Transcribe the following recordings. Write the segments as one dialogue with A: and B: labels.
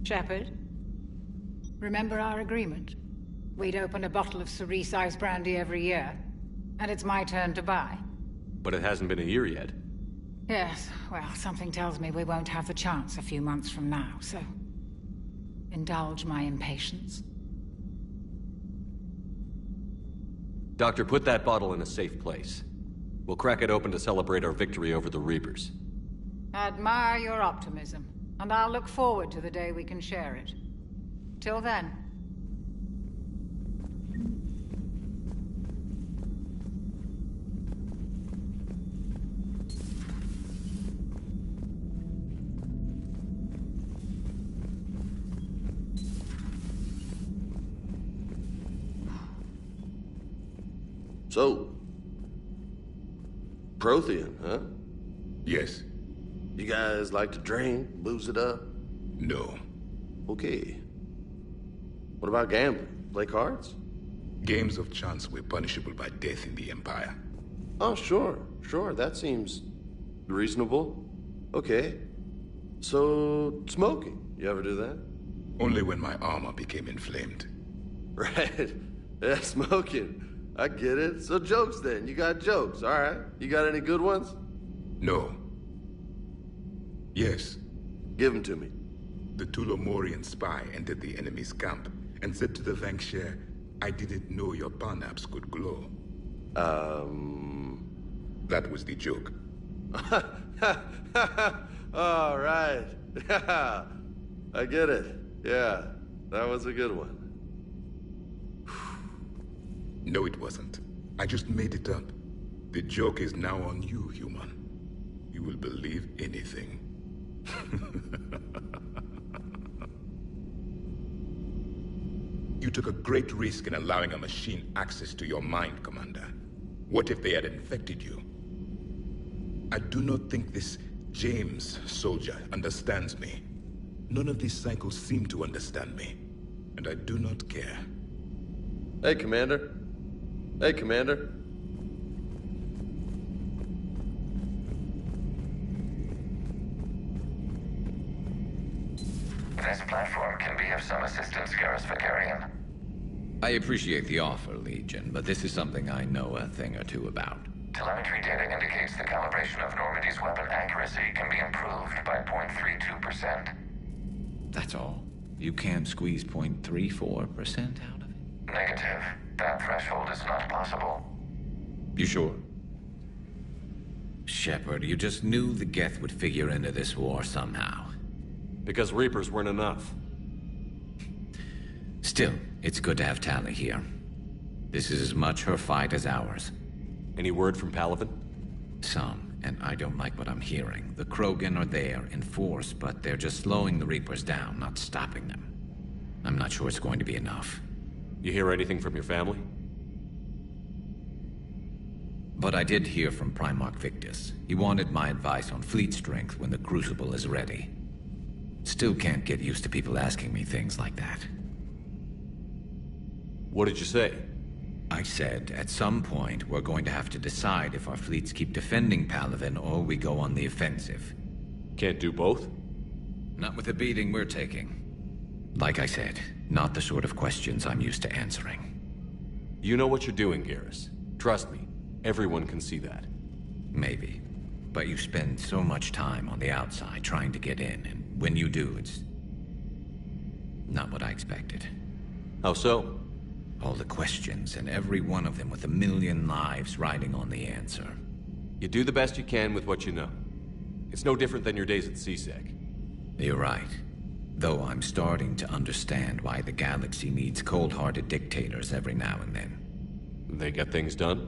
A: Shepard, remember our agreement? We'd open a bottle of cerise-ice brandy every year, and it's my turn to buy.
B: But it hasn't been a year yet.
A: Yes, well, something tells me we won't have the chance a few months from now, so... indulge my impatience.
B: Doctor, put that bottle in a safe place. We'll crack it open to celebrate our victory over the Reapers.
A: Admire your optimism, and I'll look forward to the day we can share it. Till then.
C: So, Prothean, huh?
D: Yes.
C: You guys like to drink, booze it up?
D: No.
C: Okay. What about gambling? Play cards?
D: Games of chance were punishable by death in the Empire.
C: Oh, sure. That seems reasonable. Okay. So, smoking. You ever do that?
D: Only when my armor became inflamed.
C: Right. Yeah, smoking. I get it. So jokes then. You got jokes, all right. You got any good ones?
D: No. Yes.
C: Give them to me.
D: The Tulomorian spy entered the enemy's camp and said to the Vanksher, I didn't know your parnaps could glow. That was the joke.
C: All right. Yeah. I get it. Yeah. That was a good one.
D: No, it wasn't. I just made it up. The joke is now on you, human. You will believe anything. You took a great risk in allowing a machine access to your mind, Commander. What if they had infected you? I do not think this James soldier understands me. None of these cycles seem to understand me. And I do not care.
C: Hey, Commander. Hey, Commander.
E: This platform can be of some assistance, Garrus Vakarian.
F: I appreciate the offer, Legion, but this is something I know a thing or two about.
E: Telemetry data indicates the calibration of Normandy's weapon accuracy can be improved by 0.32%.
F: That's all? You can't squeeze 0.34% out of it?
E: Negative. That threshold is not possible.
F: You sure? Shepard, you just knew the Geth would figure into this war somehow.
B: Because Reapers weren't enough.
F: Still, it's good to have Tali here. This is as much her fight as ours.
B: Any word from Palaven?
F: Some, and I don't like what I'm hearing. The Krogan are there in force, but they're just slowing the Reapers down, not stopping them. I'm not sure it's going to be enough.
B: You hear anything from your family?
F: But I did hear from Primarch Victus. He wanted my advice on fleet strength when the Crucible is ready. Still can't get used to people asking me things like that.
B: What did you say?
F: I said, at some point, we're going to have to decide if our fleets keep defending Palaven or we go on the offensive.
B: Can't do both?
F: Not with the beating we're taking. Like I said, not the sort of questions I'm used to answering.
B: You know what you're doing, Garrus. Trust me, everyone can see that.
F: Maybe. But you spend so much time on the outside trying to get in, and when you do, it's... not what I expected.
B: How so?
F: All the questions, and every one of them with a million lives riding on the answer.
B: You do the best you can with what you know. It's no different than your days at CSEC.
F: You're right. Though I'm starting to understand why the galaxy needs cold-hearted dictators every now and then.
B: They get things done?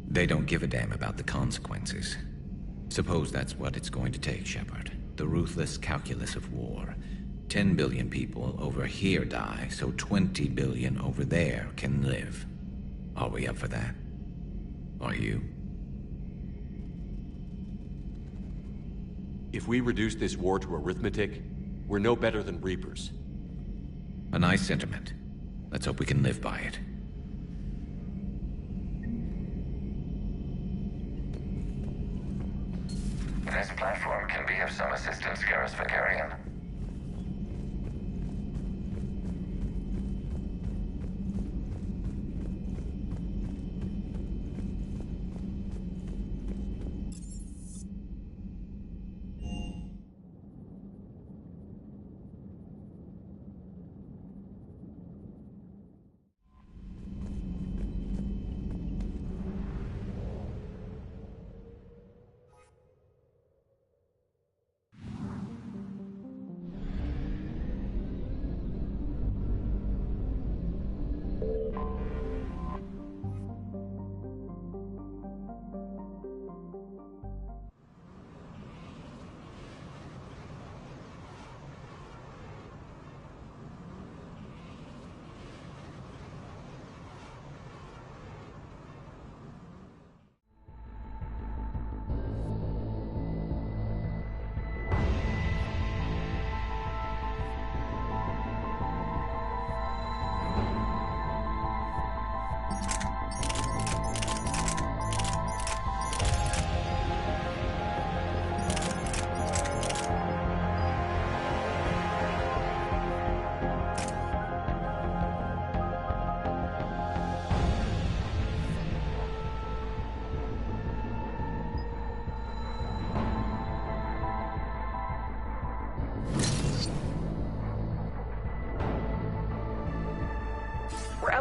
F: They don't give a damn about the consequences. Suppose that's what it's going to take, Shepard. The ruthless calculus of war. 10 billion people over here die, so 20 billion over there can live. Are we up for that? Are you?
B: If we reduce this war to arithmetic, we're no better than Reapers.
F: A nice sentiment. Let's hope we can live by it.
E: This platform can be of some assistance, Garrus Vakarian.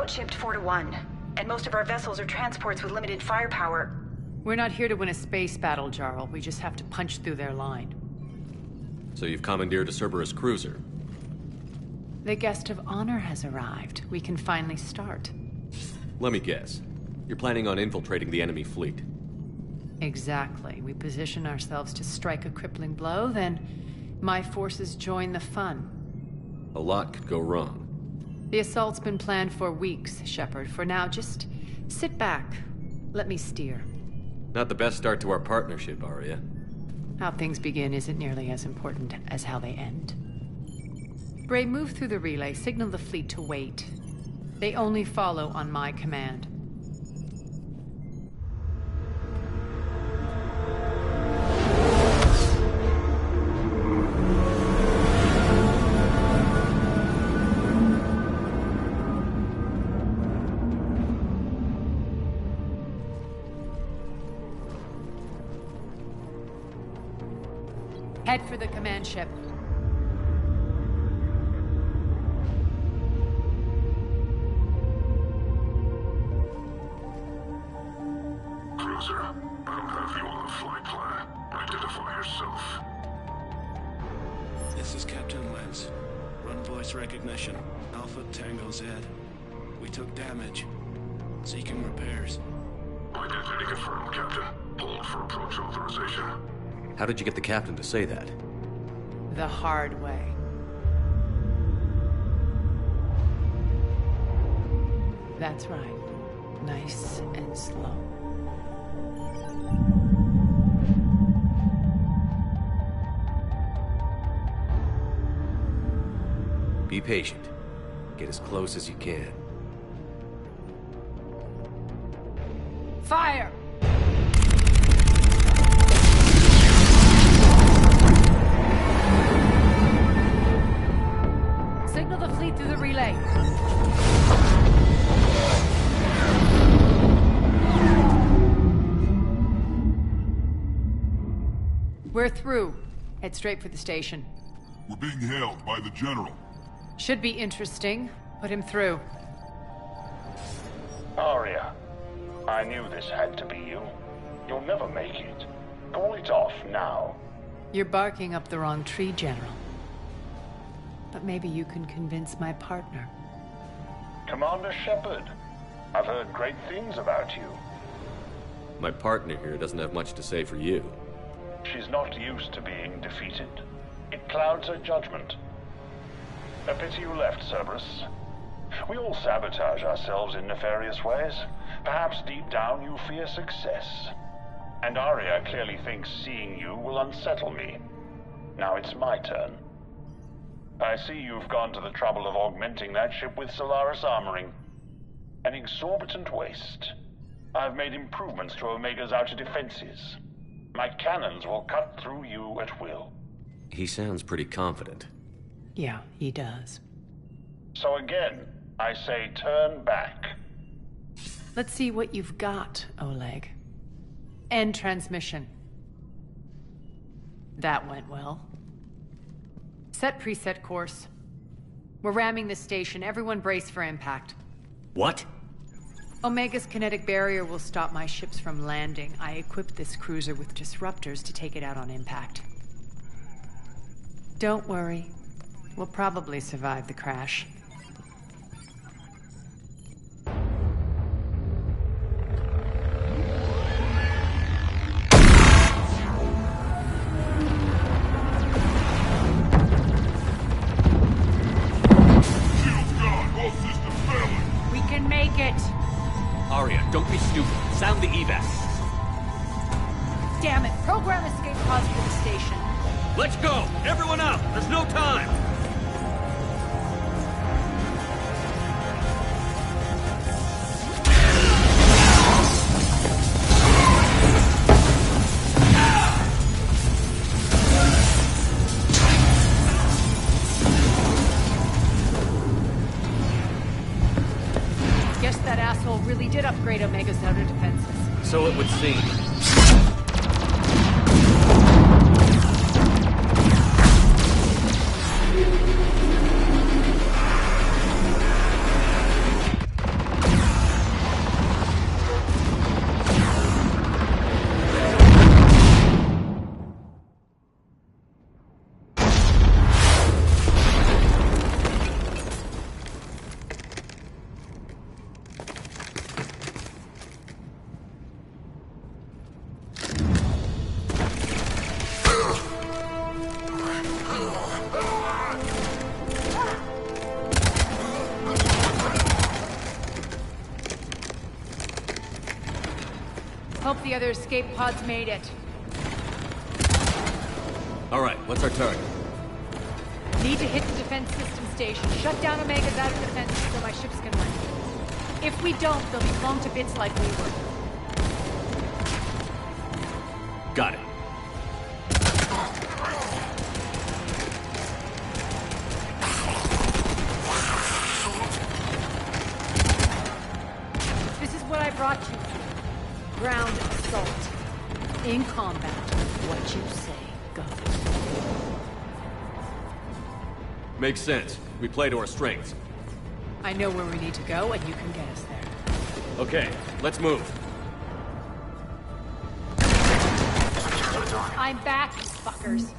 G: outshipped 4-1, and most of our vessels are transports with limited firepower.
H: We're not here to win a space battle, Jarl. We just have to punch through their line.
B: So you've commandeered a Cerberus cruiser.
H: The guest of honor has arrived. We can finally start.
B: Let me guess. You're planning on infiltrating the enemy fleet.
H: Exactly. We position ourselves to strike a crippling blow, then my forces join the fun.
B: A lot could go wrong.
H: The assault's been planned for weeks, Shepard. For now, just sit back. Let me steer.
B: Not the best start to our partnership, Arya.
H: How things begin isn't nearly as important as how they end. Bray, move through the relay. Signal the fleet to wait. They only follow on my command. Head for the command ship.
I: Cruiser, I don't have you on the flight plan. Identify yourself.
J: This is Captain Lens. Run voice recognition. Alpha Tango Z. We took damage. Seeking repairs.
I: Identity confirmed, Captain. Hold for approach authorization.
B: How did you get the captain to say that?
H: The hard way. That's right. Nice and slow.
B: Be patient. Get as close as you can.
A: Fire!
H: Signal the fleet through the relay. We're through. Head straight for the station.
I: We're being hailed by the General.
H: Should be interesting. Put him through.
K: Arya, I knew this had to be you. You'll never make it. Call it off now.
H: You're barking up the wrong tree, General. But maybe you can convince my partner.
K: Commander Shepard, I've heard great things about you.
B: My partner here doesn't have much to say for you.
K: She's not used to being defeated. It clouds her judgment. A pity you left, Cerberus. We all sabotage ourselves in nefarious ways. Perhaps deep down you fear success. And Arya clearly thinks seeing you will unsettle me. Now it's my turn. I see you've gone to the trouble of augmenting that ship with Solaris armoring. An exorbitant waste. I've made improvements to Omega's outer defenses. My cannons will cut through you at will.
B: He sounds pretty confident.
H: Yeah, he does.
K: So again, I say turn back.
H: Let's see what you've got, Oleg. End transmission. That went well. Set preset course. We're ramming the station. Everyone brace for impact.
B: What?
H: Omega's kinetic barrier will stop my ships from landing. I equipped this cruiser with disruptors to take it out on impact. Don't worry. We'll probably survive the crash.
B: Arya, don't be stupid. Sound the evac.
H: Damn it! Program escape pods for the station.
B: Let's go! Everyone out! There's no time!
H: Guess that asshole really did upgrade Omega's outer defenses.
B: So it would seem.
H: the other escape pods made it.
B: All right, what's our target?
H: Need to hit the defense system station. Shut down Omega's outer defenses so my ships can land. If we don't, they'll be blown to bits like we were.
B: Got it.
H: This is what I brought you. Ground assault. In combat, what you say goes.
B: Makes sense. We play to our strengths.
H: I know where we need to go, and you can get us there.
B: Okay, let's move.
H: I'm back, you fuckers.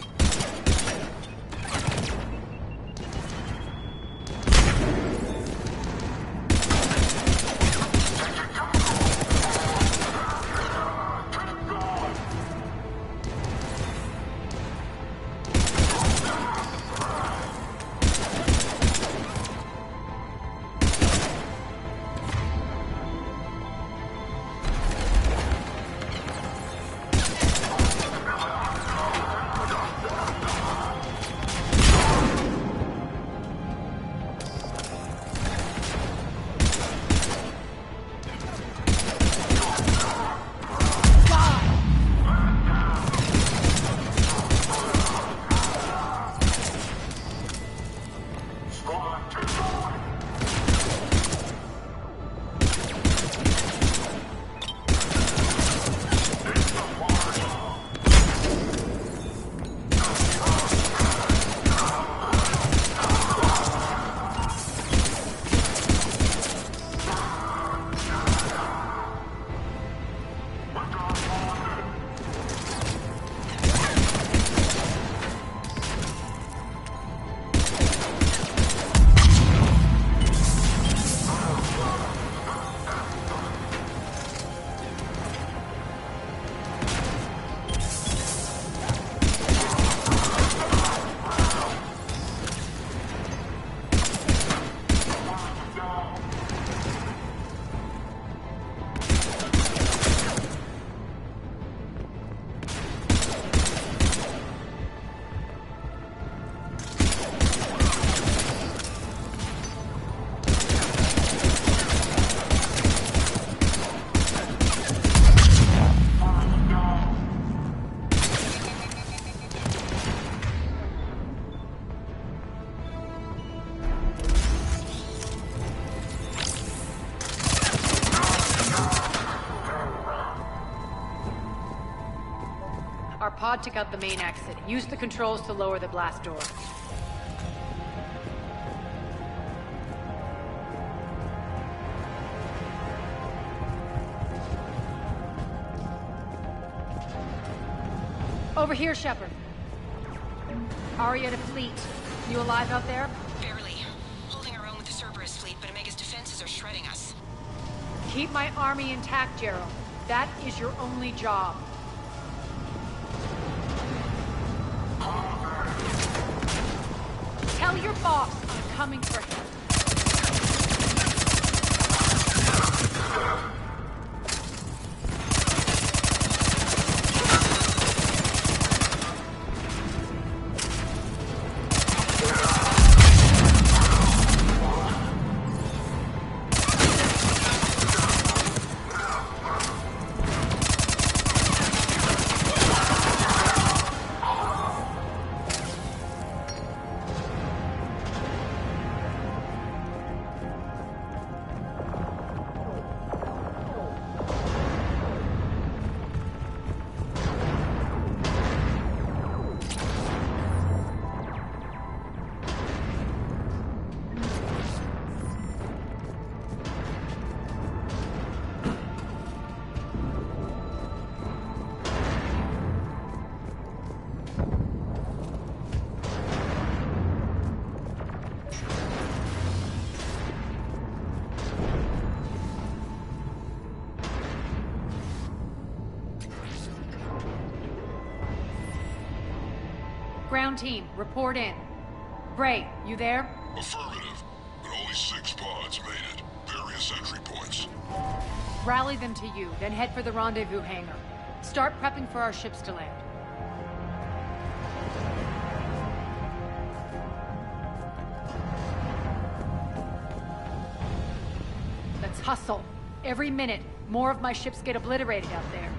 H: Our pod took out the main exit. Use the controls to lower the blast door. Over here, Shepard. Aria to Fleet. You alive out there?
G: Barely. Holding our own with the Cerberus fleet, but Omega's defenses are shredding us.
H: Keep my army intact, Gerald. That is your only job. Tell your boss I'm coming for him. Ground team, report in. Bray, you there?
I: Affirmative, but only 6 pods made it. Various entry points.
H: Rally them to you, then head for the rendezvous hangar. Start prepping for our ships to land. Let's hustle. Every minute, more of my ships get obliterated out there.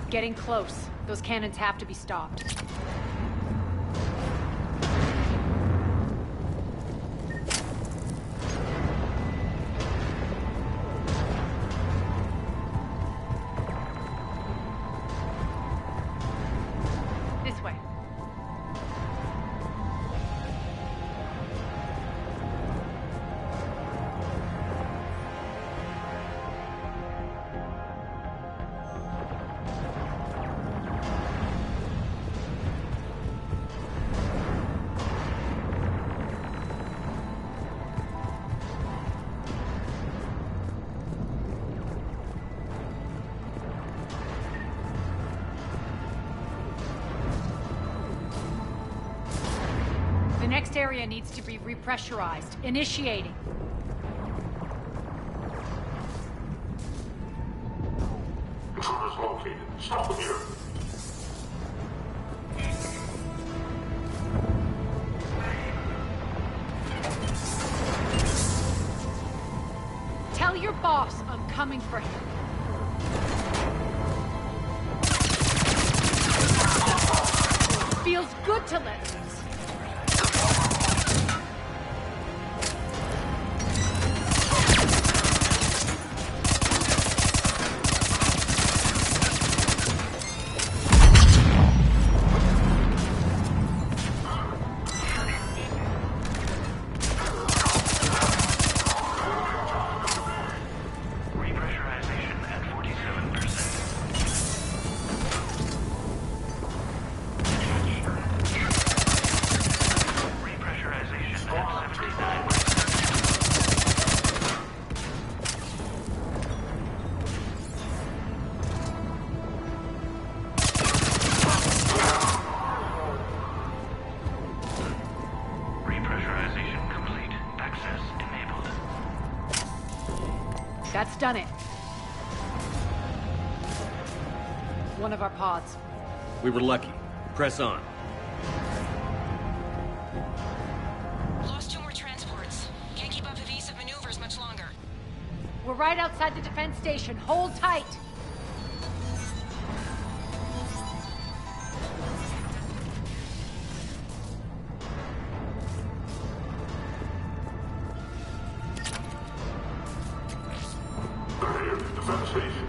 H: Getting close. Those cannons have to be stopped. This way. The next area needs to be repressurized. Initiating.
I: Intruders located. Stop them here.
H: Tell your boss I'm coming for him. Feels good to let loose.
E: Repressurization at 47%. Repressurization at 79%. Repressurization complete. Access enabled.
H: That's done it. One of our pods.
B: We were lucky. Press on.
G: Lost 2 more transports. Can't keep up evasive maneuvers much longer.
H: We're right outside the defense station. Hold tight.
I: They're here. Defense station.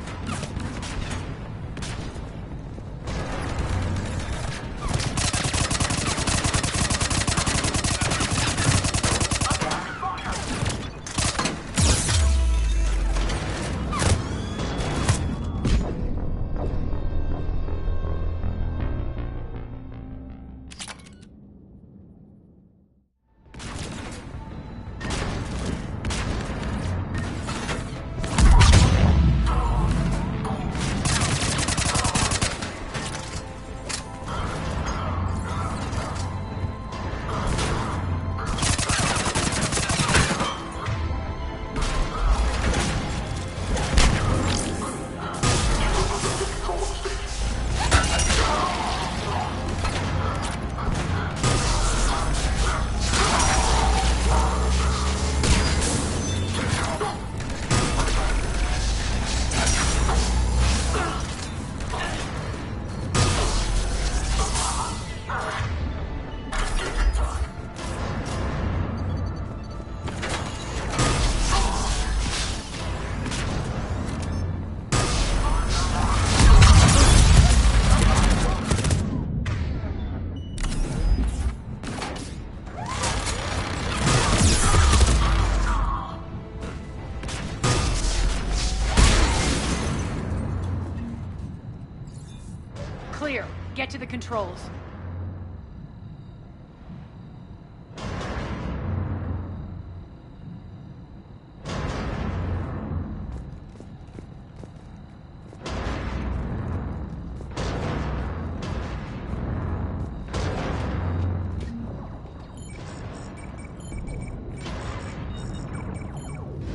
H: clear. Get to the controls.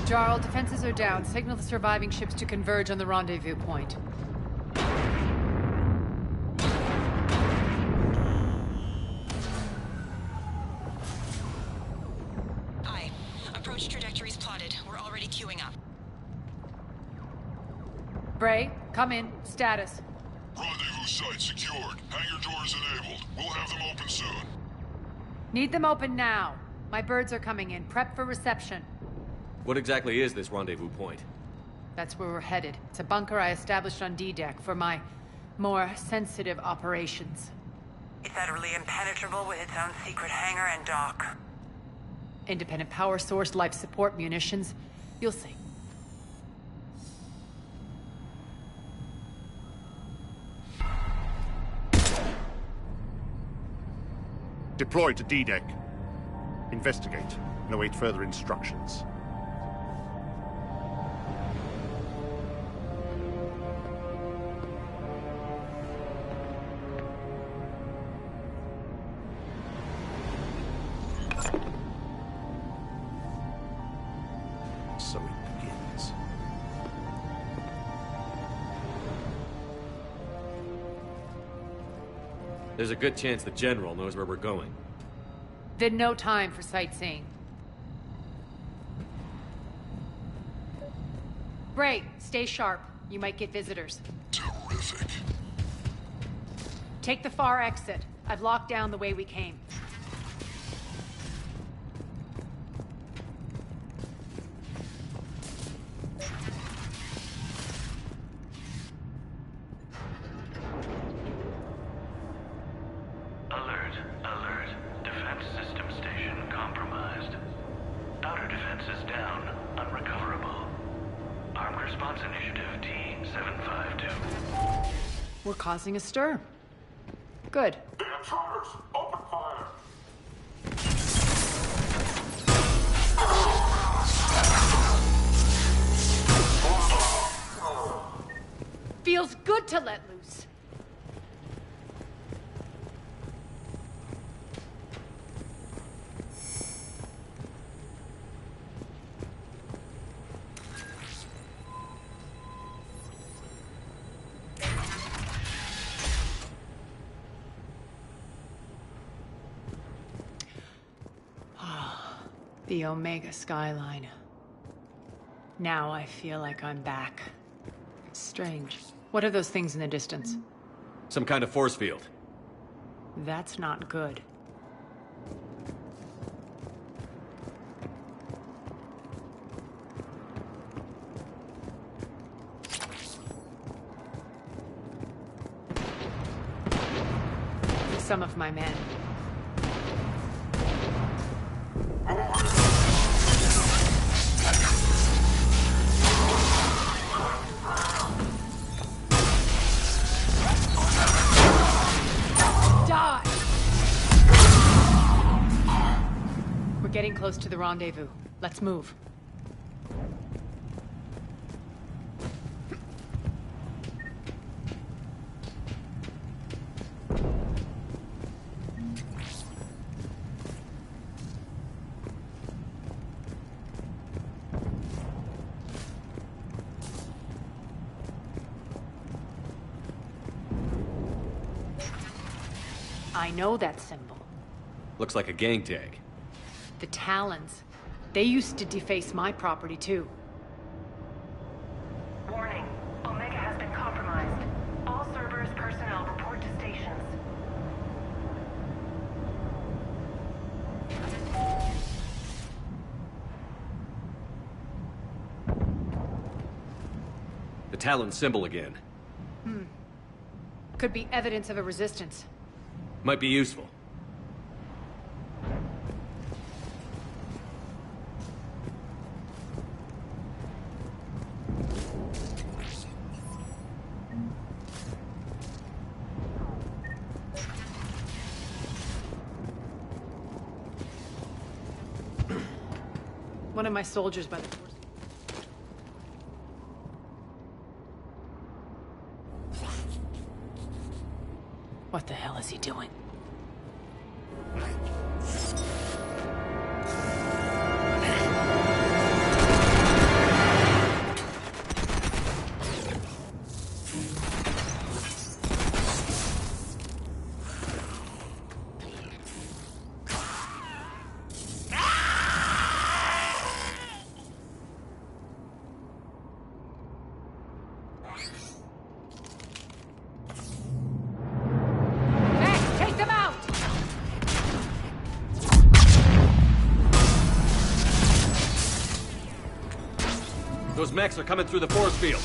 H: Jarl, defenses are down. Signal the surviving ships to converge on the rendezvous point.
G: Aye. Approach trajectories plotted. We're already queuing up.
H: Bray, come in. Status.
I: Rendezvous site secured. Hangar doors enabled. We'll have them open soon.
H: Need them open now. My birds are coming in. Prep for reception.
B: What exactly is this rendezvous point?
H: That's where we're headed. It's a bunker I established on D-Deck for my more sensitive operations.
L: It's utterly impenetrable with its own secret hangar and dock.
H: Independent power source, life support, munitions. You'll see.
M: Deploy to D-Deck. Investigate and await further instructions. So it begins.
B: There's a good chance the General knows where we're going.
H: Then no time for sightseeing. Bray, stay sharp. You might get visitors.
I: Terrific.
H: Take the far exit. I've locked down the way we came.
E: Alert, alert. Defense system station compromised. Outer defenses down, unrecoverable. Armed Response Initiative T-752.
H: We're causing a stir. Good.
I: The intruders! Open fire!
H: Feels good to let loose. The Omega skyline. Now I feel like I'm back. Strange. What are those things in the distance?
B: Some kind of force field.
H: That's not good. Some of my men. Die! We're getting close to the rendezvous. Let's move. I know that symbol.
B: Looks like a gang tag.
H: The Talons. They used to deface my property, too.
L: Warning. Omega has been compromised. All Cerberus personnel report to stations.
B: The Talon symbol again.
H: Could be evidence of a resistance.
B: Might be useful.
H: One of my soldiers by the force. What the hell is he doing?
B: Those mechs are coming through the force field.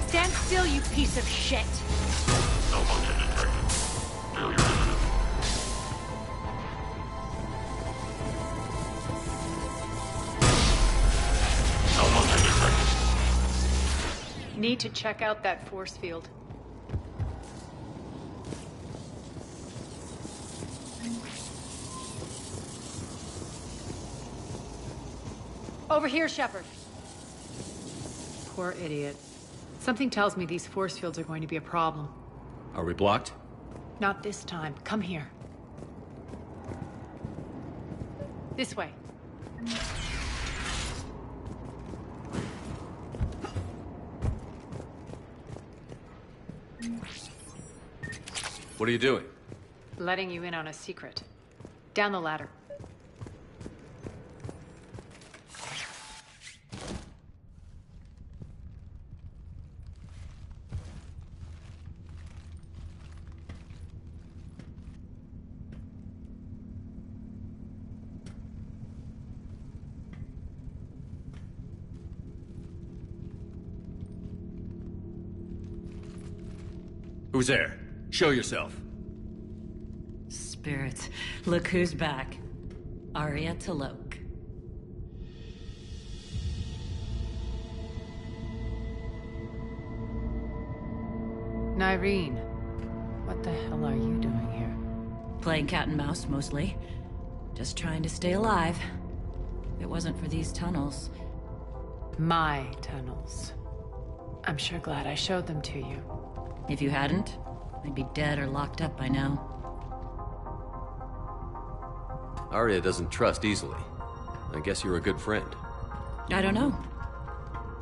A: Stand still, you piece of shit!
I: Alpha detected. Failure imminent. Alpha detected.
H: Need to check out that force field. Over here, Shepard. Poor idiot. Something tells me these force fields are going to be a problem.
B: Are we blocked?
H: Not this time. Come here. This way.
B: What are you doing?
H: Letting you in on a secret. Down the ladder.
B: Who's there? Show yourself.
N: Spirits, look who's back. Arya T'Loak.
H: Nyreen, what the hell are you doing here?
N: Playing cat and mouse, mostly. Just trying to stay alive. If it wasn't for these tunnels.
H: My tunnels. I'm sure glad I showed them to you.
N: If you hadn't, I'd be dead or locked up by now.
B: Arya doesn't trust easily. I guess you're a good friend.
N: I don't know.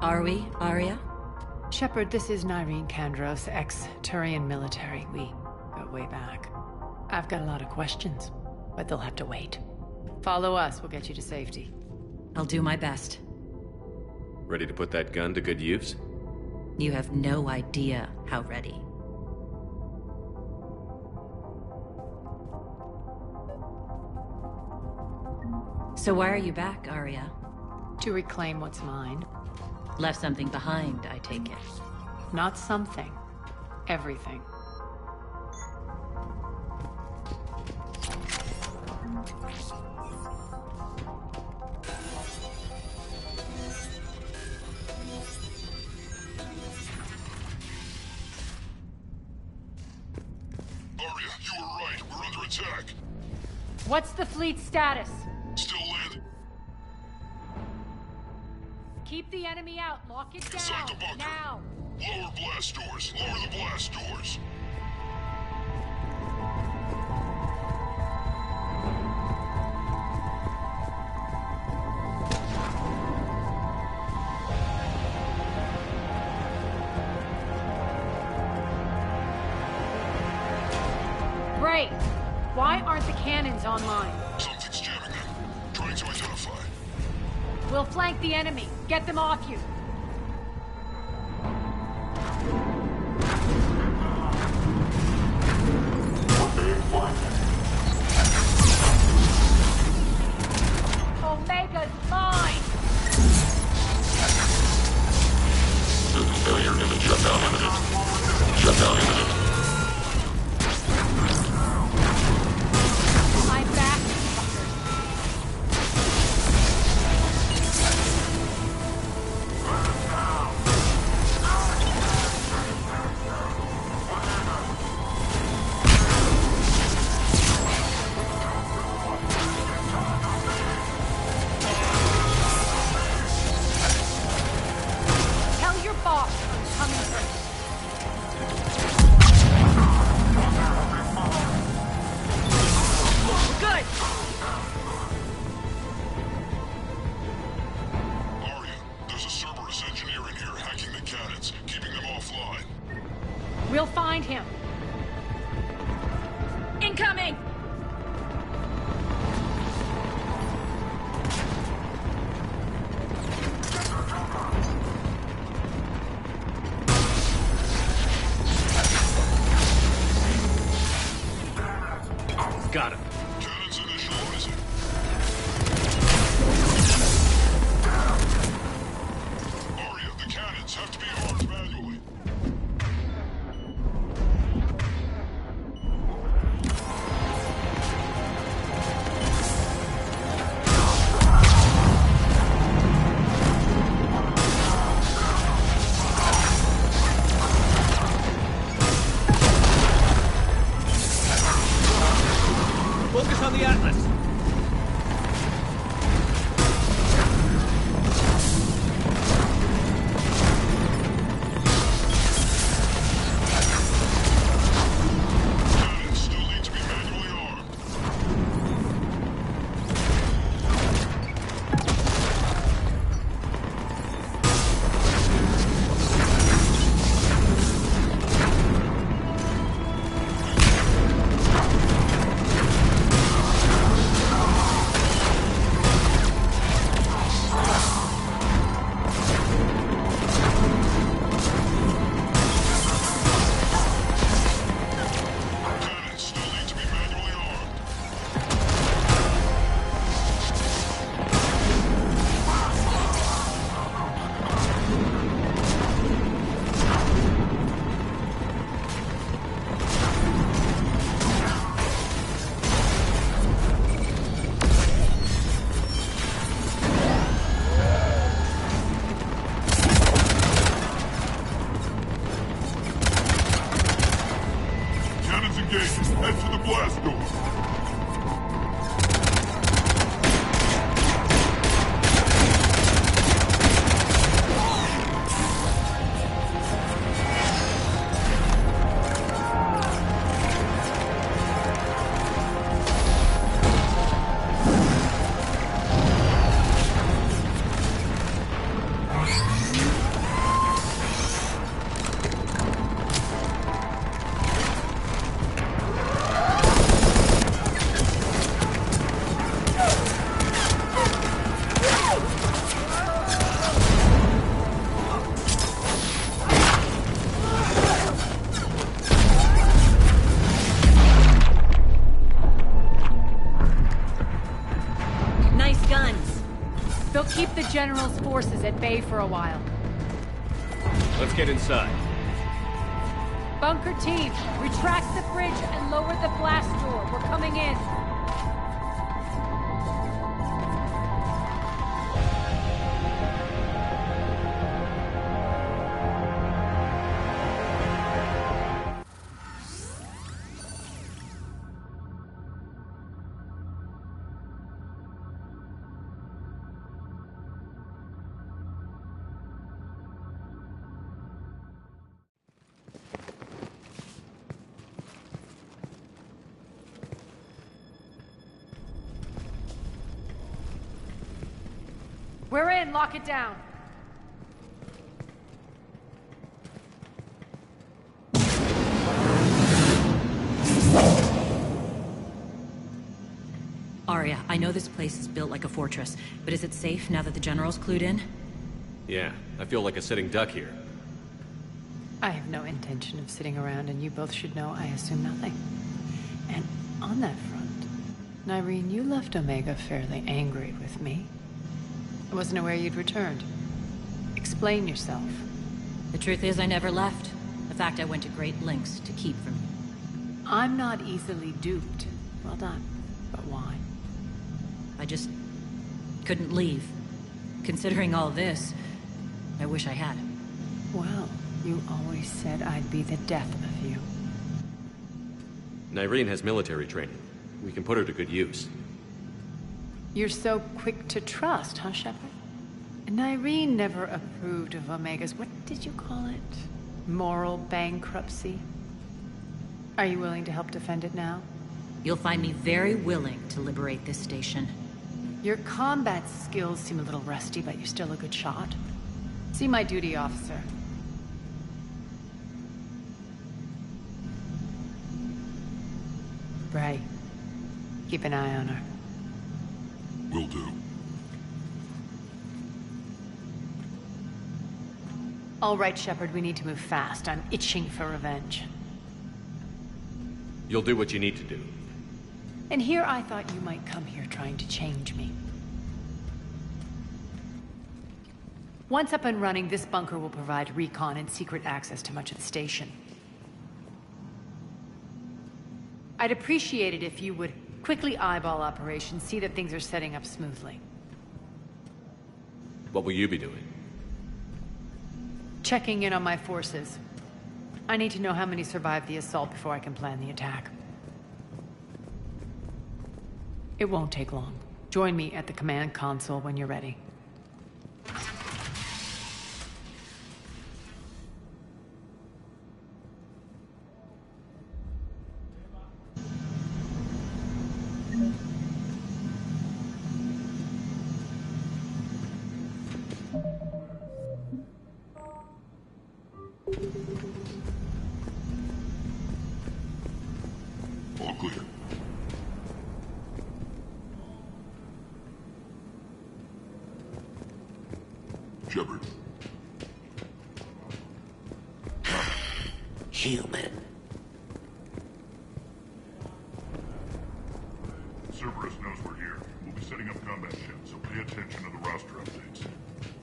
N: Are we, Arya?
H: Shepard, this is Nyreen Kandros, ex-Turian military. We go way back. I've got a lot of questions, but they'll have to wait. Follow us, we'll get you to safety.
N: I'll do my best.
B: Ready to put that gun to good use?
N: You have no idea how ready. So why are you back, Arya?
H: To reclaim what's mine.
N: Left something behind, I take it.
H: Not something. Everything.
I: Arya, you were right. We're under attack.
H: What's the fleet's status?
I: Still landing.
H: Keep the enemy out. Lock it
I: Inside
H: down.
I: the bunker.
H: Now.
I: Lower blast doors. Lower the blast doors.
H: Bray, why aren't the cannons online?
I: Something's jamming them. Trying to identify.
H: We'll flank the enemy. Get them off you. Omega's mine!
I: Failure imminent. Shutdown imminent. Shutdown imminent.
H: I'm back, fuckers.
B: Got him.
I: Cannons initializing. Aria, the cannons have to be armed manually.
B: Focus on the Atlas.
I: Cannons still need to be manually armed. Cannons still need to be manually armed. Cannons engaged. Head to the blast door.
H: Nice guns. They'll keep the General's forces at bay for a while.
B: Let's get inside.
H: Bunker team, retract the bridge and lower the blast door. We're coming in. We're in. Lock it down.
N: Aria, I know this place is built like a fortress, but is it safe now that the General's clued in?
B: Yeah, I feel like a sitting duck here.
H: I have no intention of sitting around, and you both should know I assume nothing. And on that front, Nyreen, you left Omega fairly angry with me. I wasn't aware you'd returned. Explain yourself.
N: The truth is, I never left. In fact, I went to great lengths to keep from you.
H: I'm not easily duped. Well done. But why?
N: I just couldn't leave. Considering all this, I wish I had.
H: Well, you always said I'd be the death of you.
B: Nyreen has military training. We can put her to good use.
H: You're so quick to trust, huh, Shepard? Nyreen never approved of Omega's, what did you call it? Moral bankruptcy? Are you willing to help defend it now?
N: You'll find me very willing to liberate this station.
H: Your combat skills seem a little rusty, but you're still a good shot. See my duty officer. Bray, keep an eye on her.
I: Will do.
H: All right, Shepard, we need to move fast. I'm itching for revenge.
B: You'll do what you need to do.
H: And here I thought you might come here trying to change me. Once up and running, this bunker will provide recon and secret access to much of the station. I'd appreciate it if you would quickly eyeball operations, see that things are setting up smoothly.
B: What will you be doing?
H: Checking in on my forces. I need to know how many survived the assault before I can plan the attack. It won't take long. Join me at the command console when you're ready.
I: All clear. Shepard.
O: Human.
I: Cerberus knows we're here. We'll be setting up combat ships, so pay attention to the roster updates.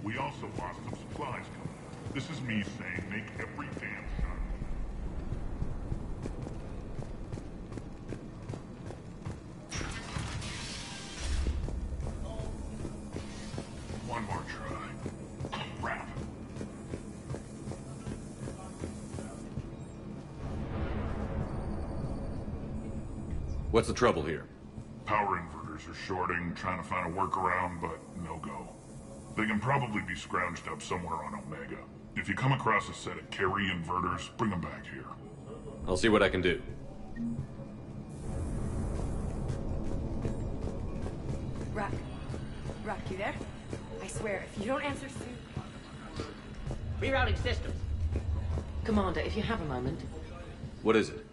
I: We also lost some supplies coming. This is me saying make every damn shot. One more try. Crap.
B: What's the trouble here?
I: Power inverters are shorting, trying to find a workaround, but no go. They can probably be scrounged up somewhere on Omega. If you come across a set of carry inverters, bring them back here.
B: I'll see what I can do.
P: Rock, you there? I swear, if you don't answer soon...
Q: Rerouting systems.
R: Commander, if you have a moment.
B: What is it?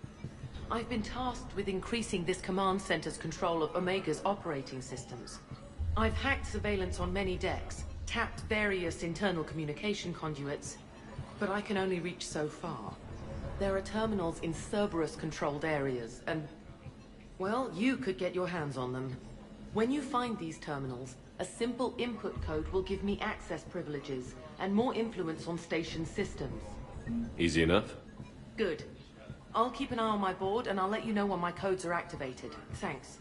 R: I've been tasked with increasing this command center's control of Omega's operating systems. I've hacked surveillance on many decks, tapped various internal communication conduits, but I can only reach so far. There are terminals in Cerberus-controlled areas, and... well, you could get your hands on them. When you find these terminals, a simple input code will give me access privileges and more influence on station systems.
B: Easy enough?
R: Good. I'll keep an eye on my board, and I'll let you know when my codes are activated. Thanks.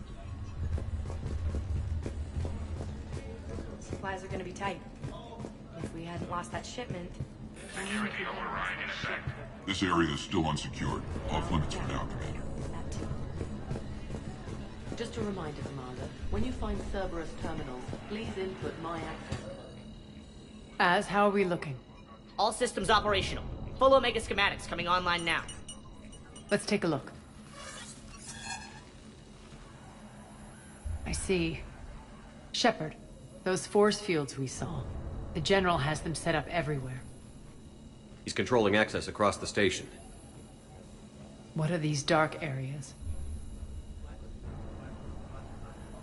P: Supplies are gonna be tight. If we hadn't lost that shipment...
I: Security override in effect. This area is still unsecured. Off limits for now, Commander.
R: Just a reminder, Commander. When you find Cerberus terminals, please input my access.
H: How are we looking?
Q: All systems operational. Full Omega schematics coming online now.
H: Let's take a look. I see. Shepard, those force fields we saw. The General has them set up everywhere.
B: He's controlling access across the station.
H: What are these dark areas?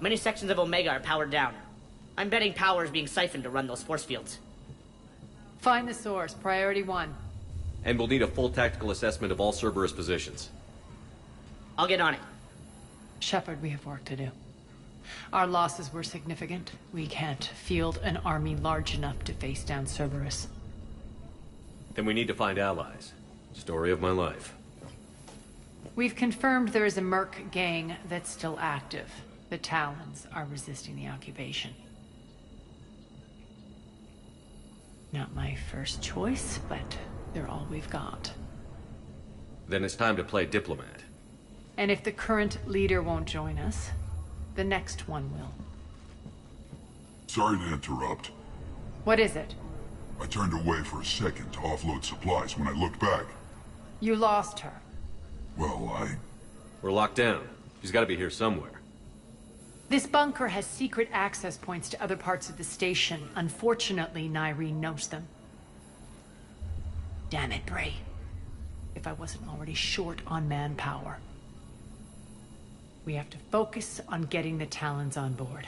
Q: Many sections of Omega are powered down. I'm betting power is being siphoned to run those force fields.
H: Find the source, priority 1.
B: And we'll need a full tactical assessment of all Cerberus positions.
Q: I'll get on it.
H: Shepard, we have work to do. Our losses were significant. We can't field an army large enough to face down Cerberus.
B: Then we need to find allies. Story of my life.
H: We've confirmed there is a Merc gang that's still active. The Talons are resisting the occupation. Not my first choice, but they're all we've got.
B: Then it's time to play diplomat.
H: And if the current leader won't join us, the next one will.
I: Sorry to interrupt.
H: What is it?
I: I turned away for a second to offload supplies. When I looked back...
H: You lost her.
I: Well,
B: We're locked down. She's gotta be here somewhere.
H: This bunker has secret access points to other parts of the station. Unfortunately, Nyreen knows them. Damn it, Bray. If I wasn't already short on manpower. We have to focus on getting the Talons on board.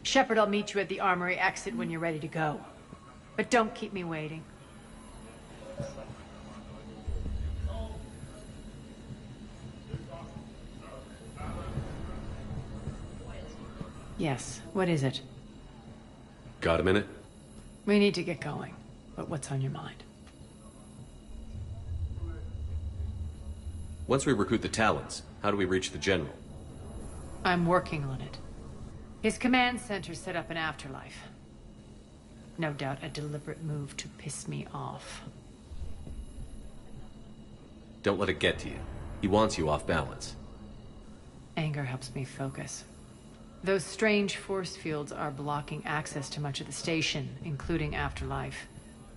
H: Shepard, I'll meet you at the armory exit when you're ready to go. But don't keep me waiting. Yes, what is it?
B: Got a minute?
H: We need to get going. But what's on your mind?
B: Once we recruit the Talons, how do we reach the General?
H: I'm working on it. His command center set up an afterlife. No doubt a deliberate move to piss me off.
B: Don't let it get to you. He wants you off balance.
H: Anger helps me focus. Those strange force fields are blocking access to much of the station, including Afterlife.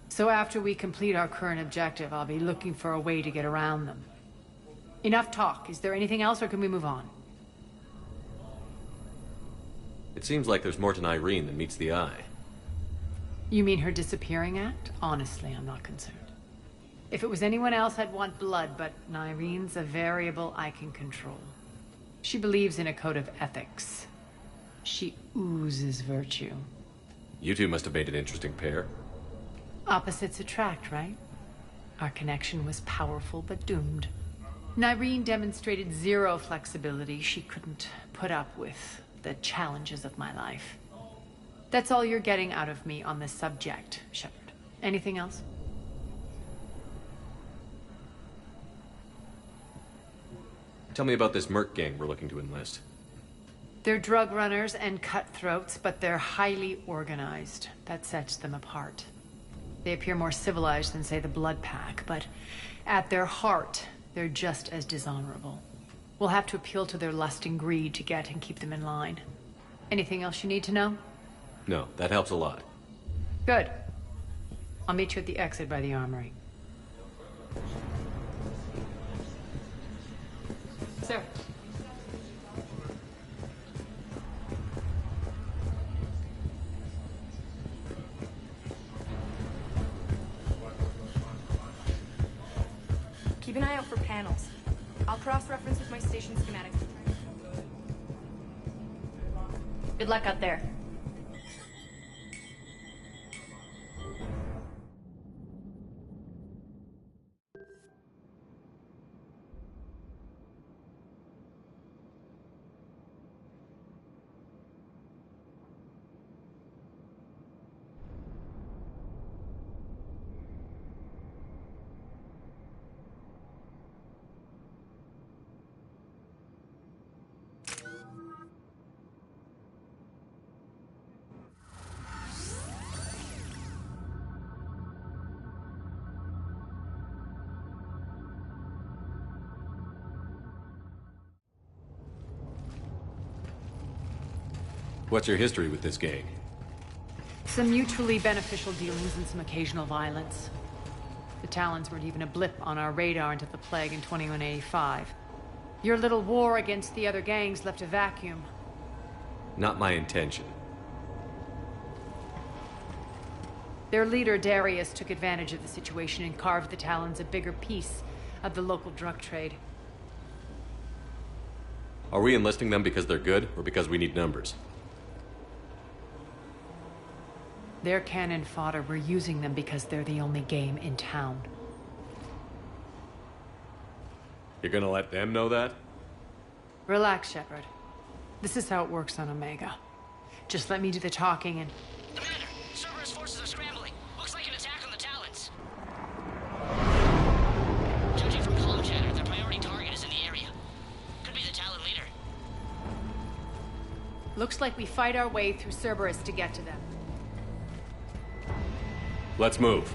H: So after we complete our current objective, I'll be looking for a way to get around them. Enough talk. Is there anything else, or can we move on?
B: It seems like there's more to Irene than meets the eye.
H: You mean her disappearing act? Honestly, I'm not concerned. If it was anyone else, I'd want blood, but Irene's a variable I can control. She believes in a code of ethics. She oozes virtue.
B: You two must have made an interesting pair.
H: Opposites attract, right? Our connection was powerful but doomed. Irene demonstrated zero flexibility. She couldn't put up with the challenges of my life. That's all you're getting out of me on this subject, Shepard. Anything else?
B: Tell me about this Merc gang we're looking to enlist.
H: They're drug runners and cutthroats, but they're highly organized. That sets them apart. They appear more civilized than, say, the Blood Pack, but at their heart, they're just as dishonorable. We'll have to appeal to their lust and greed to get and keep them in line. Anything else you need to know?
B: No, that helps a lot.
H: Good. I'll meet you at the exit by the armory. Sir.
P: Keep an eye out for panels. I'll cross-reference with my station schematics. Good luck out there.
B: What's your history with this gang?
H: Some mutually beneficial dealings and some occasional violence. The Talons weren't even a blip on our radar until the plague in 2185. Your little war against the other gangs left a vacuum.
B: Not my intention.
H: Their leader, Darius, took advantage of the situation and carved the Talons a bigger piece of the local drug trade.
B: Are we enlisting them because they're good, or because we need numbers?
H: They're cannon fodder. We're using them because they're the only game in town.
B: You're gonna let them know that?
H: Relax, Shepard. This is how it works on Omega. Just let me do the talking and...
Q: Commander, Cerberus forces are scrambling. Looks like an attack on the Talons. Judging from comm chatter, their priority target is in the area. Could be the Talon leader.
H: Looks like we fight our way through Cerberus to get to them.
B: Let's move.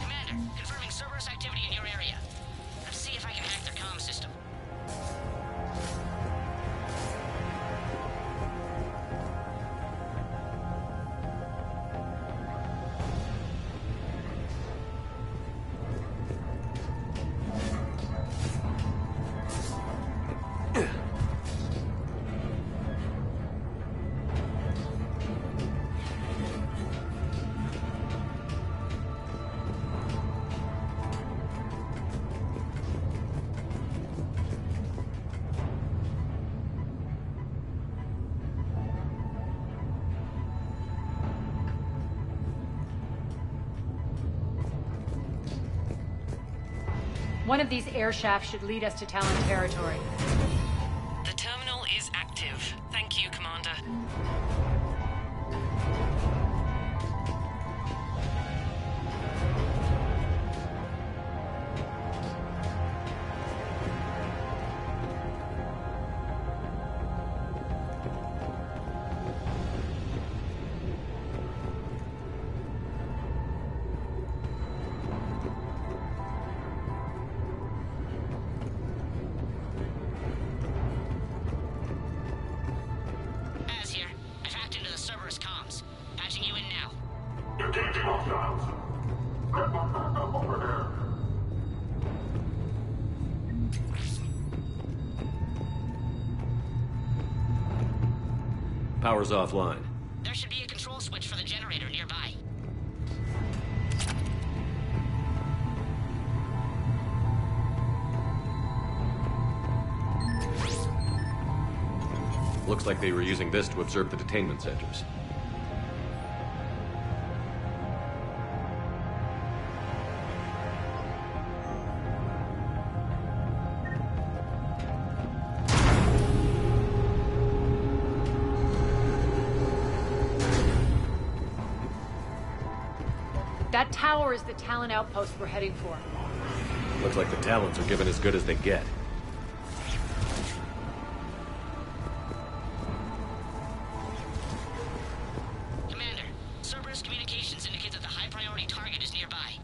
Q: Commander, confirming Cerberus activity in your area. Let's see if I can hack their comm system.
O: One of these air shafts should lead us to Talon territory.
S: The terminal is active. Thank you, Commander.
B: Power's offline.
Q: There should be a control switch for the generator nearby.
B: Looks like they were using this to observe the detainment centers.
O: That tower is the Talon outpost we're heading for.
B: Looks like the Talons are given as good as they get.
Q: Commander, Cerberus communications indicate that the high-priority target is nearby.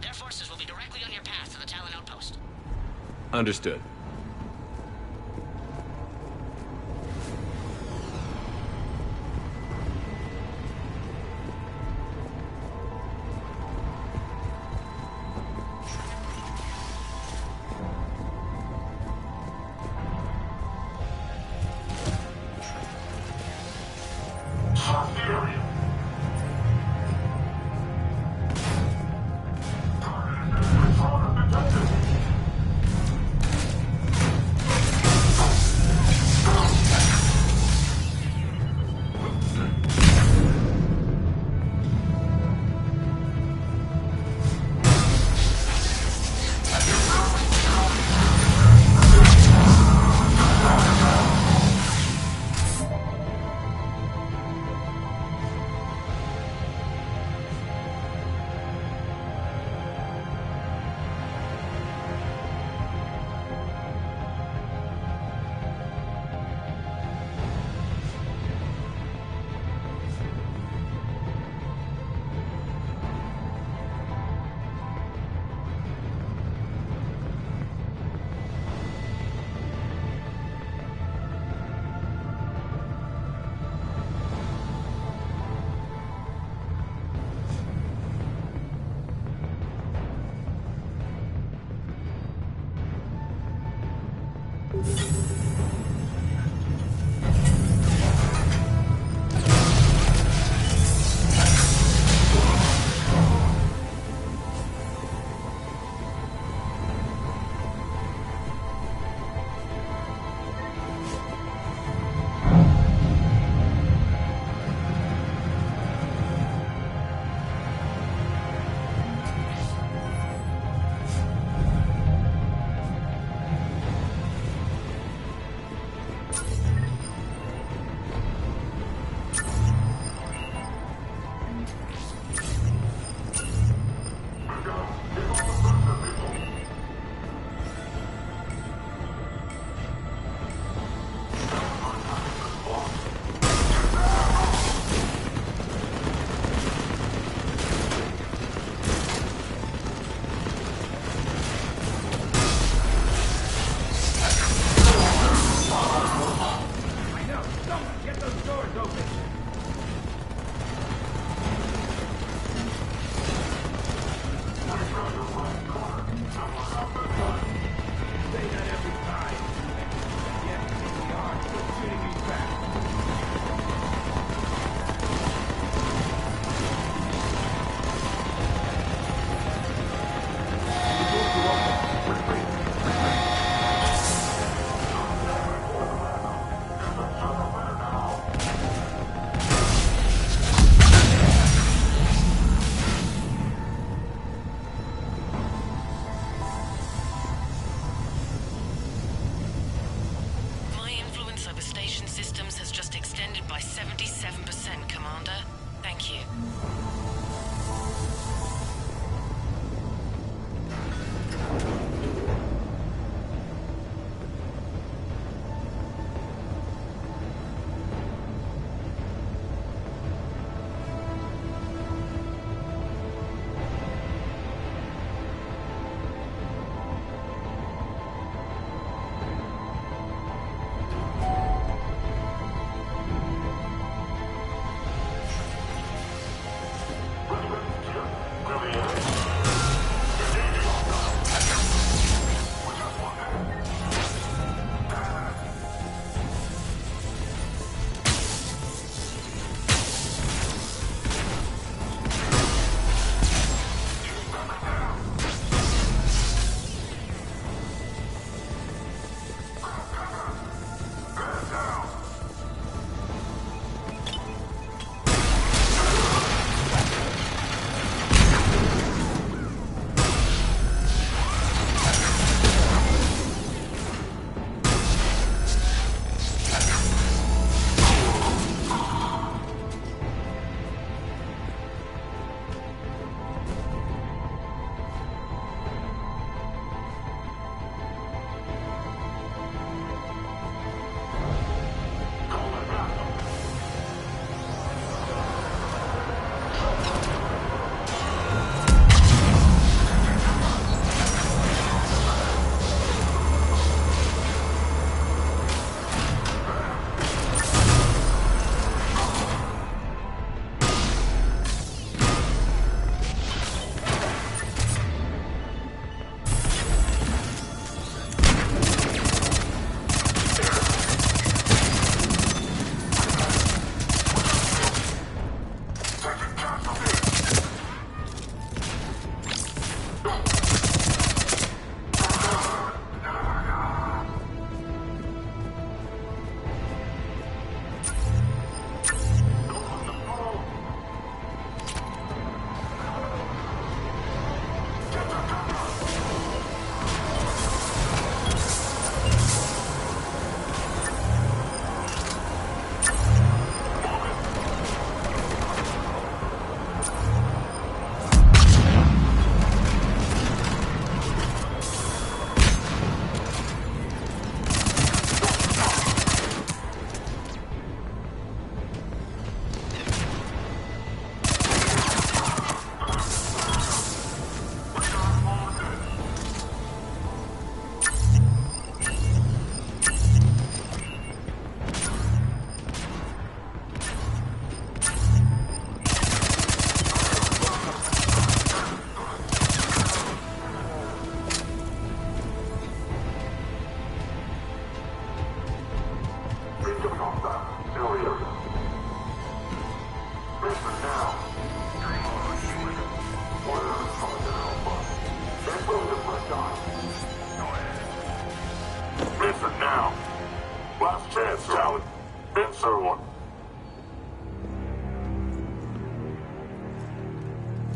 Q: Their forces will be directly on your path to the Talon outpost.
B: Understood.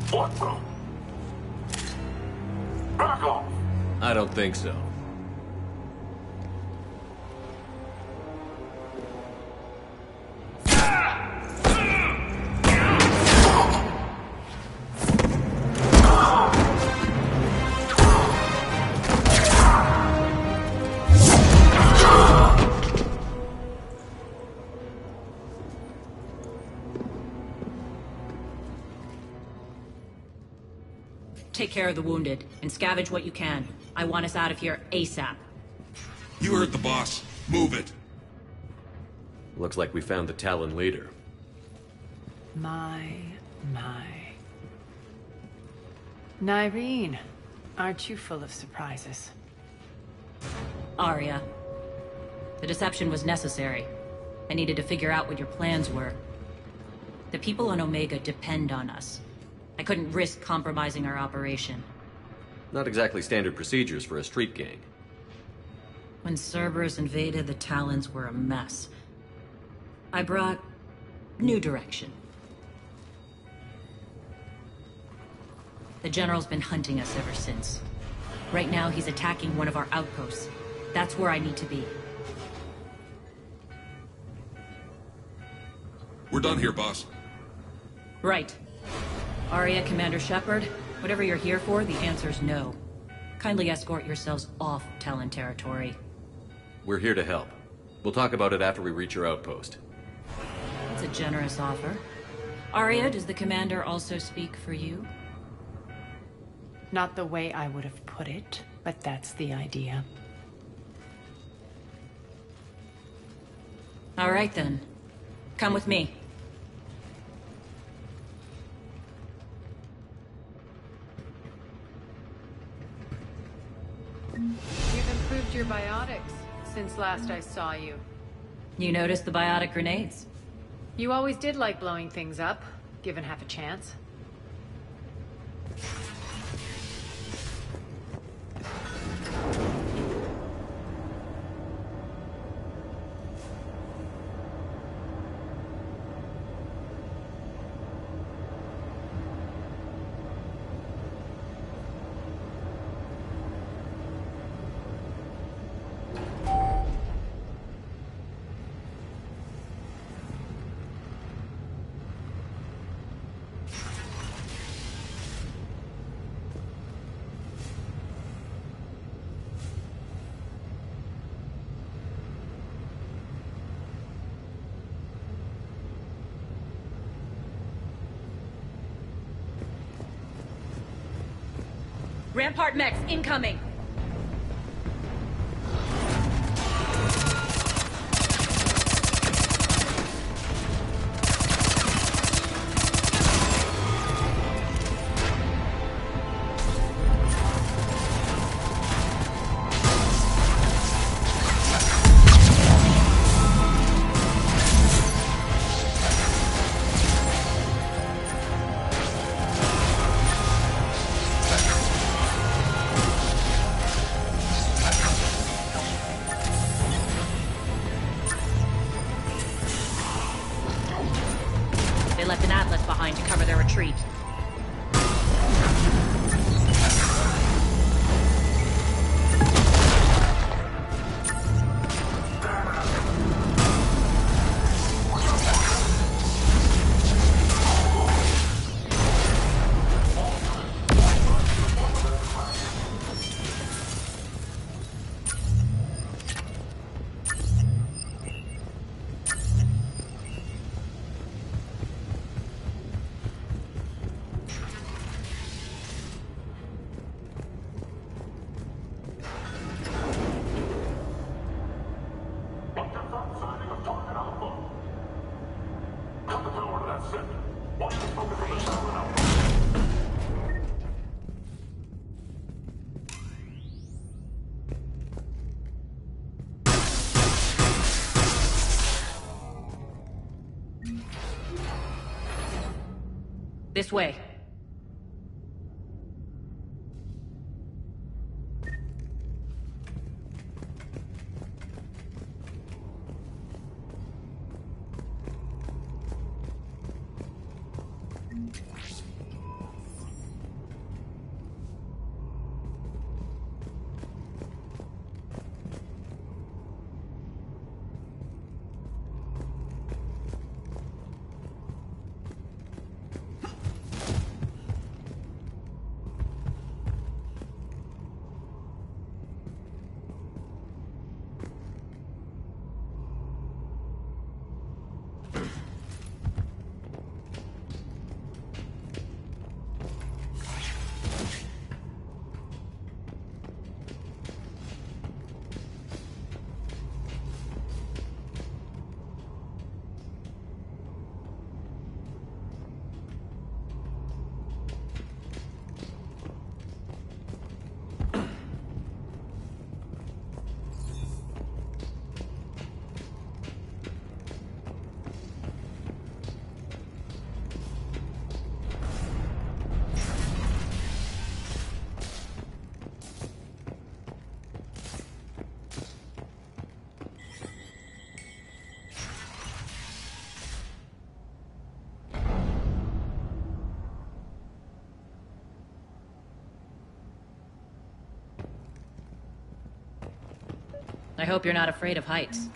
I: What the? Back off!
B: I don't think so.
N: Take care of the wounded, and scavenge what you can. I want us out of here ASAP.
T: You heard the boss. Move it.
B: Looks like we found the Talon leader.
H: My. Nyreen, aren't you full of surprises?
N: Arya. The deception was necessary. I needed to figure out what your plans were. The people on Omega depend on us. I couldn't risk compromising our operation.
B: Not exactly standard procedures for a street gang.
N: When Cerberus invaded, the Talons were a mess. I brought new direction. The General's been hunting us ever since. Right now, he's attacking one of our outposts. That's where I need to be.
T: We're done here, boss.
N: Right. Arya, Commander Shepard, whatever you're here for, the answer's no. Kindly escort yourselves off Talon territory.
B: We're here to help. We'll talk about it after we reach your outpost.
N: It's a generous offer. Arya, does the Commander also speak for you?
H: Not the way I would have put it, but that's the idea.
N: All right then. Come with me.
O: You've improved your biotics since last I saw you.
N: You noticed the biotic grenades?
O: You always did like blowing things up, given half a chance.
N: Rampart mechs incoming! Left an Atlas behind to cover their retreat. This way. I hope you're not afraid of heights.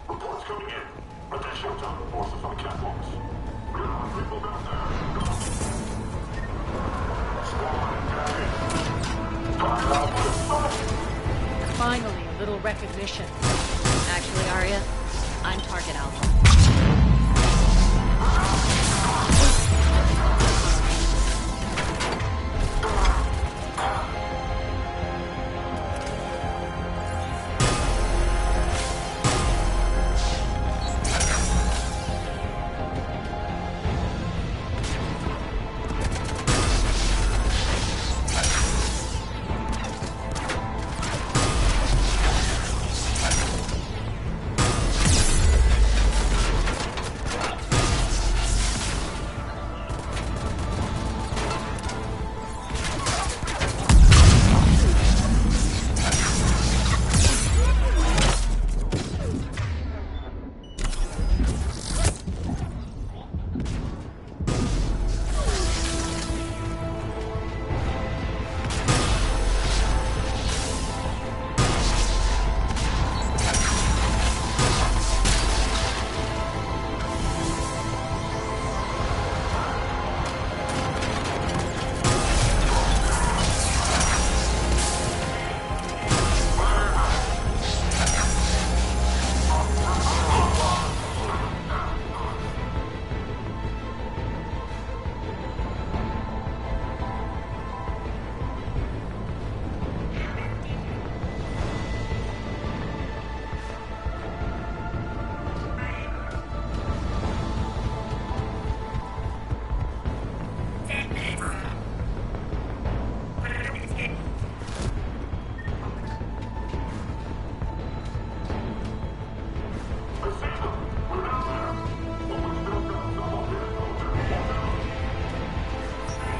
I: Reports coming in. Attention, Town forces on catwalks. There are people down there.
H: Finally, a little recognition.
N: Actually, Arya, I'm Target Alpha.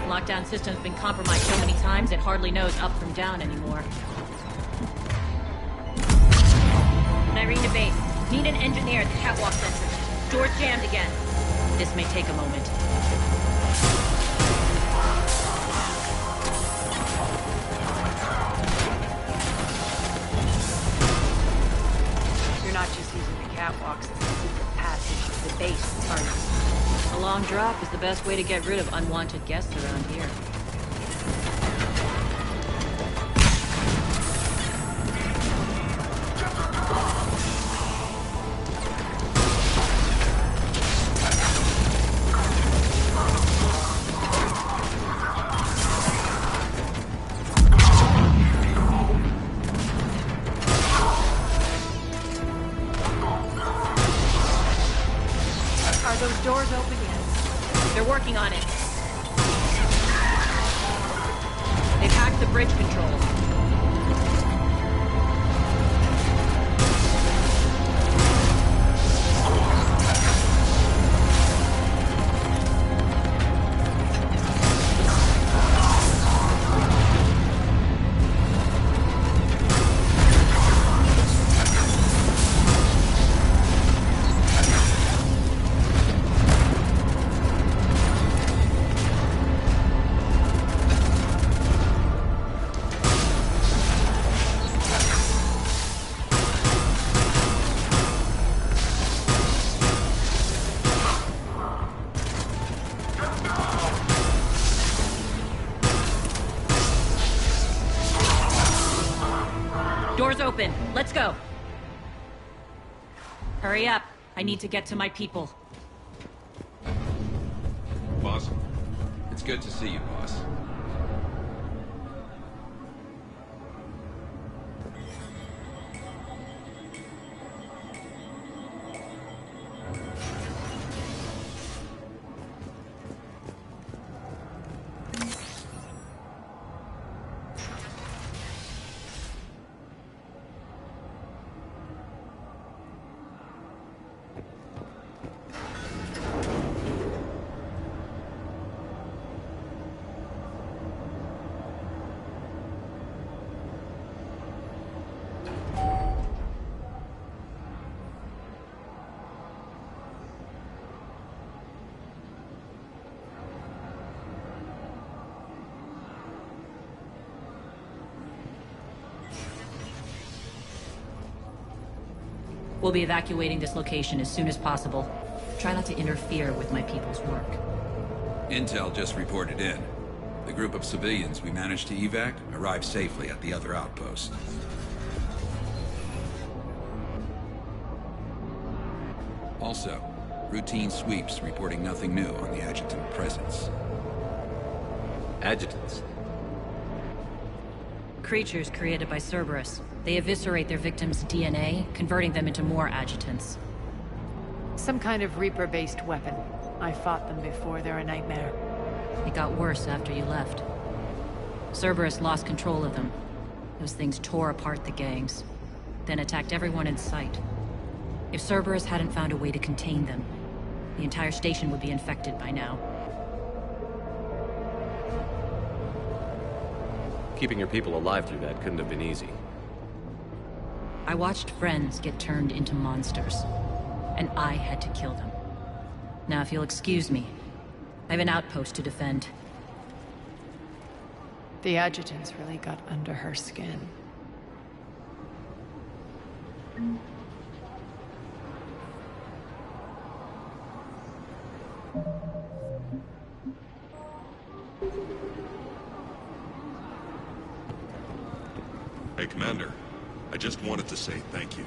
N: Lockdown system's been compromised so many times it hardly knows up from down anymore. Nyreen to base. Need an engineer at the catwalk center. Door's jammed again. This may take a moment.
H: You're not just using the catwalks as a secret passage to the base, are you?
N: A long drop is the best way to get rid of unwanted guests around here.
H: Are those doors open yet?
N: They're working on it. They've hacked the bridge controls. Doors open. Let's go. Hurry up. I need to get to my people.
T: Boss, it's good to see you, boss.
N: We'll be evacuating this location as soon as possible. Try not to interfere with my people's work.
T: Intel just reported in. The group of civilians we managed to evac arrived safely at the other outpost. Also, routine sweeps reporting nothing new on the adjutant presence.
B: Adjutants?
N: Creatures created by Cerberus. They eviscerate their victims' DNA, converting them into more adjutants.
H: Some kind of Reaper-based weapon. I fought them before, they're a nightmare.
N: It got worse after you left. Cerberus lost control of them. Those things tore apart the gangs, then attacked everyone in sight. If Cerberus hadn't found a way to contain them, the entire station would be infected by now.
B: Keeping your people alive through that couldn't have been easy.
N: I watched friends get turned into monsters, and I had to kill them. Now, if you'll excuse me, I have an outpost to defend.
H: The adjutants really got under her skin.
U: Hey, Commander. I just wanted to say thank you.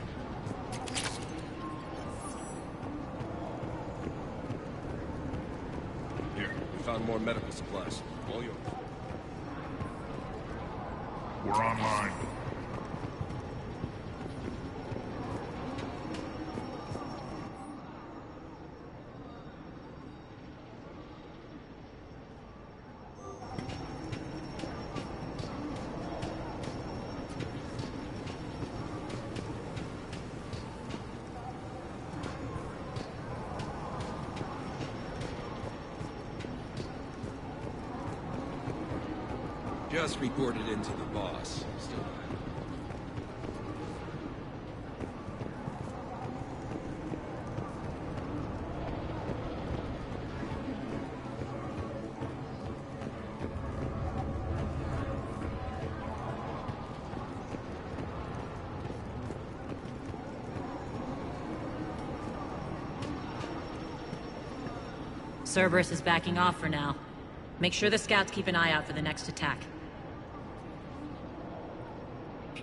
V: Here, we found more medical supplies. All yours.
I: We're online.
T: Just reported into the boss. Still
N: Cerberus is backing off for now. Make sure the scouts keep an eye out for the next attack.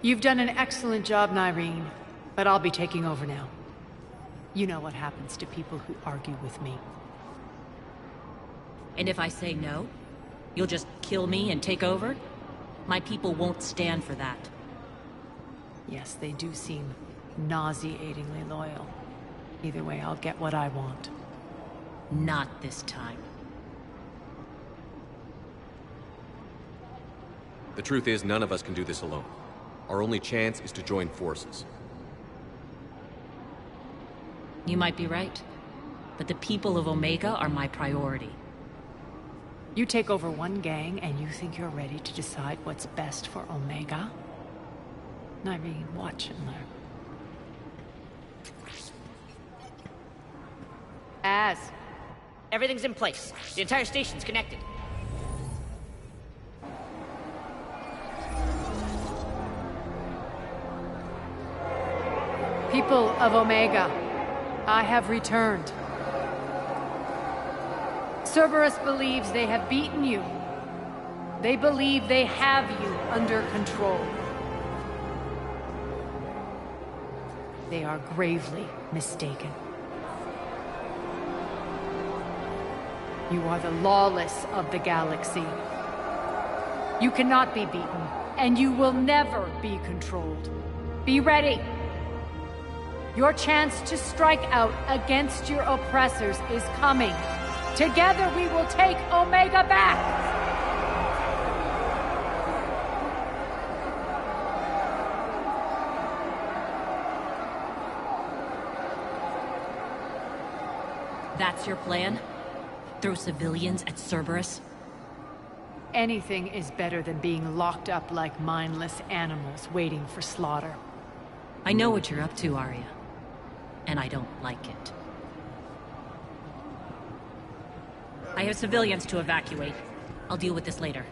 H: You've done an excellent job, Nyreen, but I'll be taking over now. You know what happens to people who argue with me.
N: And if I say no, you'll just kill me and take over? My people won't stand for that.
H: Yes, they do seem nauseatingly loyal. Either way, I'll get what I want.
N: Not this time.
B: The truth is, none of us can do this alone. Our only chance is to join forces.
N: You might be right, but the people of Omega are my priority.
H: You take over one gang and you think you're ready to decide what's best for Omega? Nyreen, watch and learn.
Q: Everything's in place. The entire station's connected.
H: People of Omega, I have returned. Cerberus believes they have beaten you. They believe they have you under control. They are gravely mistaken. You are the lawless of the galaxy. You cannot be beaten, and you will never be controlled. Be ready. Your chance to strike out against your oppressors is coming. Together we will take Omega back!
N: That's your plan? Throw civilians at Cerberus?
H: Anything is better than being locked up like mindless animals waiting for slaughter.
N: I know what you're up to, Arya. And I don't like it. I have civilians to evacuate. I'll deal with this later.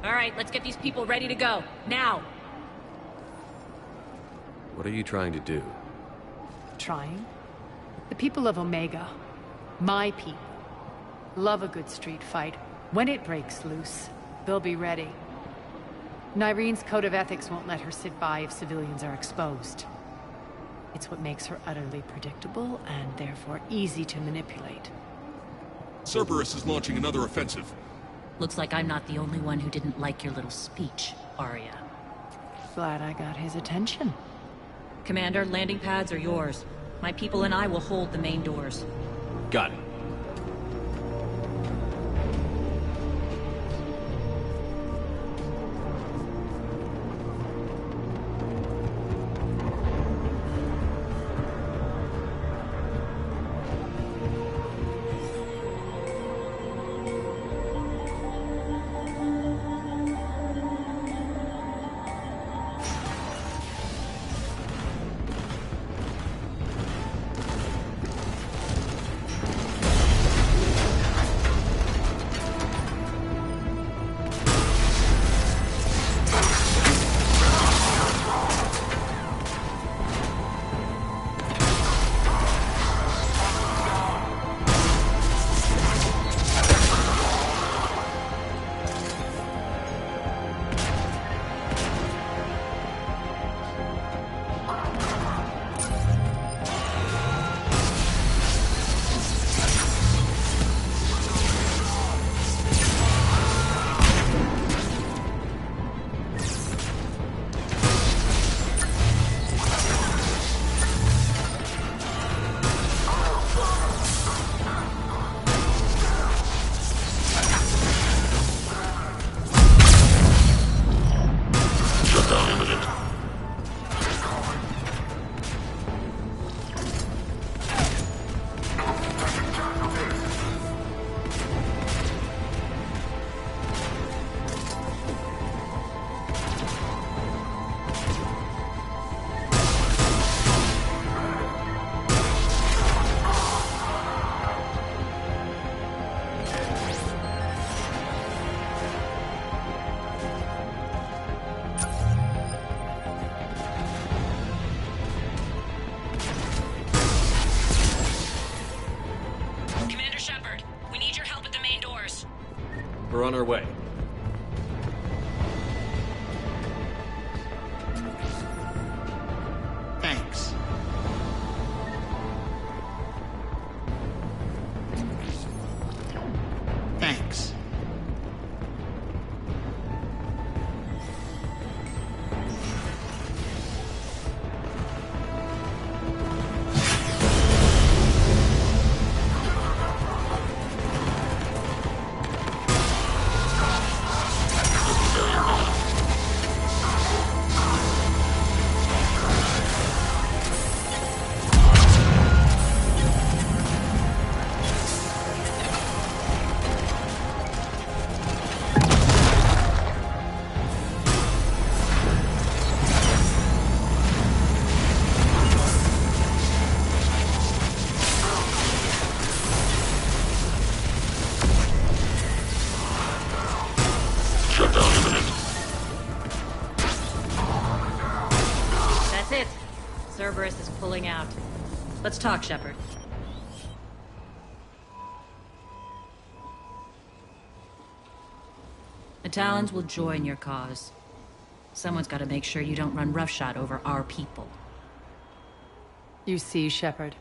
N: All right, let's get these people ready to go. Now!
B: What are you trying to do?
H: trying. The people of Omega, my people, love a good street fight. When it breaks loose, they'll be ready. Nyrene's code of ethics won't let her sit by if civilians are exposed. It's what makes her utterly predictable and therefore easy to manipulate.
U: Cerberus is launching another offensive.
N: Looks like I'm not the only one who didn't like your little speech, Arya.
H: Glad I got his attention.
N: Commander, landing pads are yours. My people and I will hold the main doors.
B: Got it. We're on our way.
M: Thanks. Thanks.
N: That's it. Cerberus is pulling out. Let's talk, Shepard. The Talons will join your cause. Someone's got to make sure you don't run roughshod over our people.
H: You see, Shepard?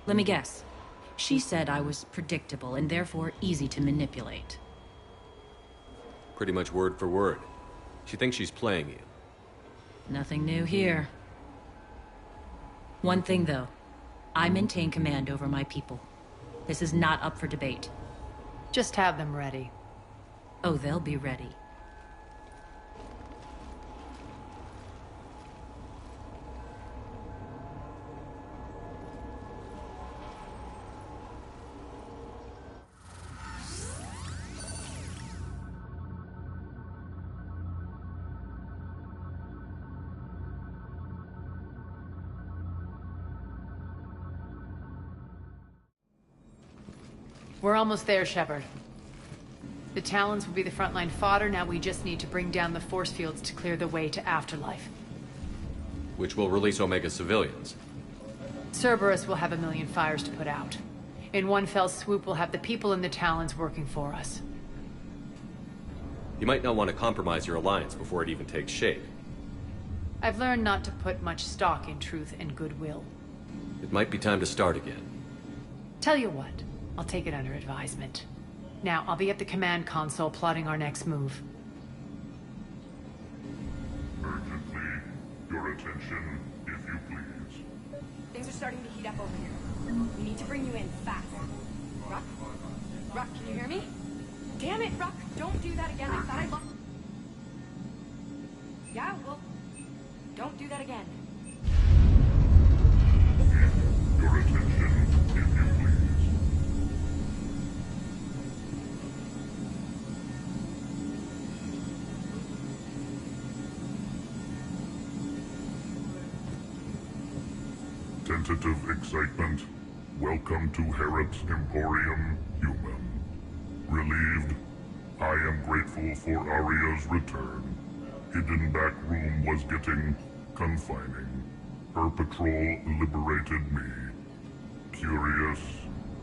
N: Let me guess. She said I was predictable and therefore easy to manipulate.
B: Pretty much word for word. She thinks she's playing you.
N: Nothing new here. One thing, though. I maintain command over my people. This is not up for debate.
H: Just have them ready.
N: Oh, they'll be ready.
H: We're almost there, Shepard. The Talons will be the frontline fodder, now we just need to bring down the force fields to clear the way to Afterlife.
B: which will release Omega civilians.
H: Cerberus will have 1 million fires to put out. In one fell swoop, we'll have the people in the Talons working for us.
B: You might not want to compromise your alliance before it even takes shape.
H: I've learned not to put much stock in truth and goodwill.
B: It might be time to start again.
H: Tell you what, I'll take it under advisement. Now, I'll be at the command console plotting our next move.
I: Urgently, your attention, if you please.
P: Things are starting to heat up over here. We need to bring you in fast. Ruck? Ruck, can you hear me? Damn it, Ruck! Don't do that again. I thought I locked... Yeah, well... Don't do that again.
I: Your attention, if you please. Tentative excitement. Welcome to Harrop's Emporium, Human. Relieved, I am grateful for Aria's return. Hidden back room was getting confining. Her patrol liberated me. Curious,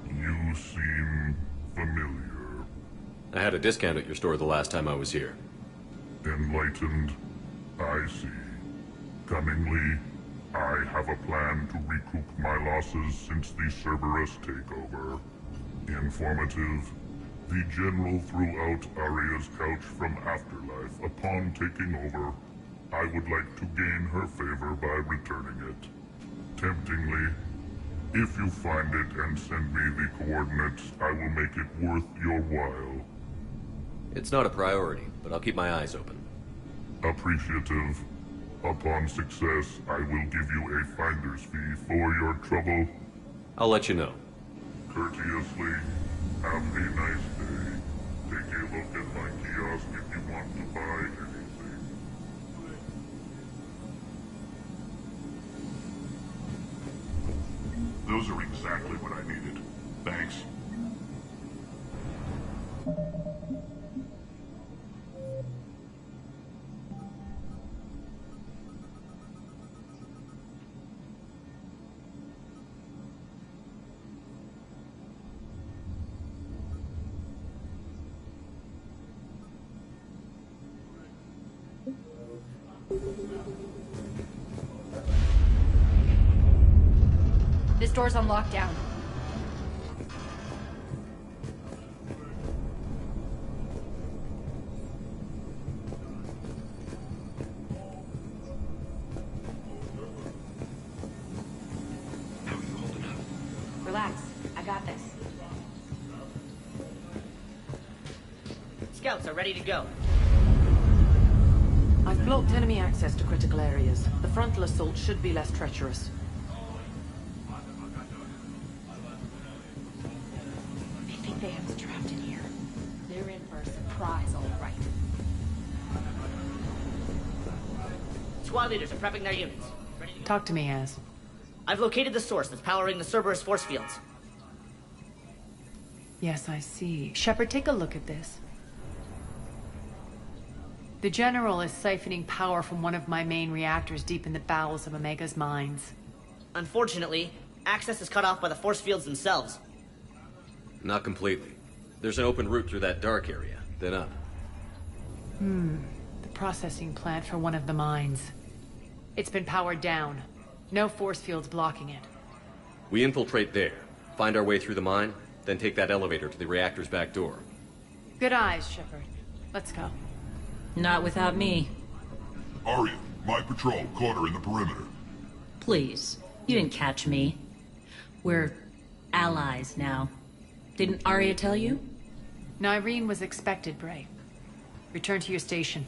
I: you seem familiar.
B: I had a discount at your store the last time I was here.
I: Enlightened, I see. Cunningly, I have a plan to recoup my losses since the Cerberus takeover. Informative, the General threw out Aria's couch from Afterlife upon taking over. I would like to gain her favor by returning it. Temptingly, if you find it and send me the coordinates, I will make it worth your while.
B: It's not a priority, but I'll keep my eyes open.
I: Appreciative. Upon success, I will give you a finder's fee for your trouble.
B: I'll let you know.
I: Courteously, have a nice day. Take a look at my kiosk if you want to buy anything. Those are exactly what I needed. Thanks.
P: This door's on lockdown.
Q: How are you holding up?
P: Relax. I got this.
Q: Scouts are ready to go.
R: I've blocked enemy access to critical areas. The frontal assault should be less treacherous.
P: I think they have us trapped in here. They're in for a surprise, all right.
Q: Squad leaders are prepping their units. Ready to go.
H: Talk to me, Az.
Q: I've located the source that's powering the Cerberus force fields.
H: Yes, I see. Shepard, take a look at this. The General is siphoning power from one of my main reactors deep in the bowels of Omega's mines.
Q: Unfortunately, access is cut off by the force fields themselves.
B: Not completely. There's an open route through that dark area, then up.
H: The processing plant for one of the mines. It's been powered down. No force fields blocking it.
B: We infiltrate there, find our way through the mine, then take that elevator to the reactor's back door.
H: Good eyes, Shepard. Let's go.
N: Not without me.
I: Aria, my patrol caught her in the perimeter.
N: Please. You didn't catch me. We're allies now. Didn't Aria tell you?
H: Nyreen was expected, Bray. Return to your station.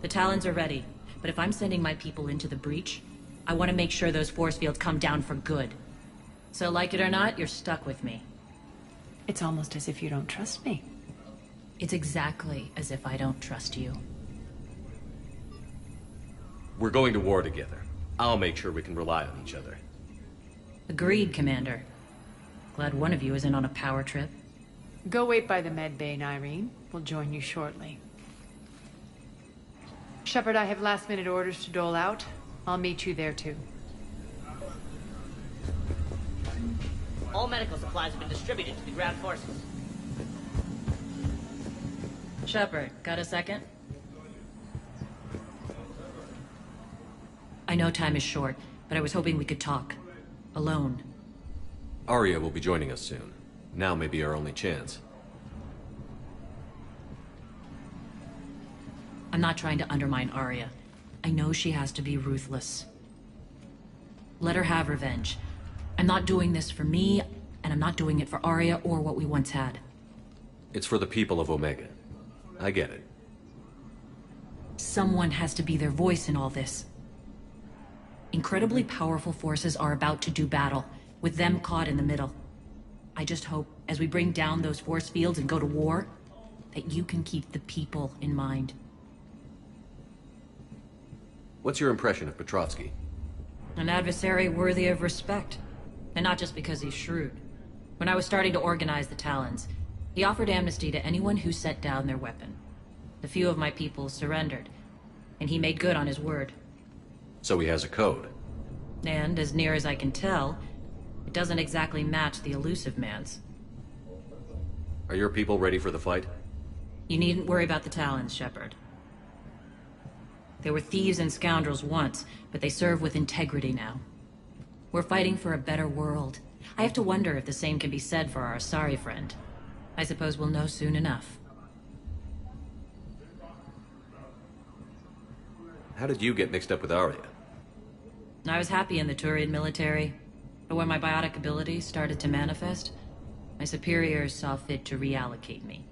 N: The Talons are ready, but if I'm sending my people into the breach, I want to make sure those force fields come down for good. So like it or not, you're stuck with me.
H: It's almost as if you don't trust me.
N: It's exactly as if I don't trust you.
B: We're going to war together. I'll make sure we can rely on each other.
N: Agreed, Commander. Glad one of you isn't on a power trip.
H: Go wait by the med bay, Nyreen. We'll join you shortly. Shepard, I have last-minute orders to dole out. I'll meet you there, too.
Q: All medical supplies have been distributed to the ground forces.
N: Shepard, got a second? I know time is short, but I was hoping we could talk. Alone.
B: Arya will be joining us soon. Now may be our only chance.
N: I'm not trying to undermine Arya. I know she has to be ruthless. Let her have revenge. I'm not doing this for me, and I'm not doing it for Arya or what we once had.
B: It's for the people of Omega. I get it.
N: Someone has to be their voice in all this. Incredibly powerful forces are about to do battle, with them caught in the middle. I just hope, as we bring down those force fields and go to war, that you can keep the people in mind.
B: What's your impression of Petrovsky?
N: An adversary worthy of respect. And not just because he's shrewd. When I was starting to organize the Talons, he offered amnesty to anyone who set down their weapon. A few of my people surrendered, and he made good on his word.
B: So he has a code.
N: And, as near as I can tell, it doesn't exactly match the Elusive Man's.
B: Are your people ready for the fight?
N: You needn't worry about the Talons, Shepard. They were thieves and scoundrels once, but they serve with integrity now. We're fighting for a better world. I have to wonder if the same can be said for our Asari friend. I suppose we'll know soon enough.
B: How did you get mixed up with Arya?
N: I was happy in the Turian military, but when my biotic abilities started to manifest, my superiors saw fit to reallocate me.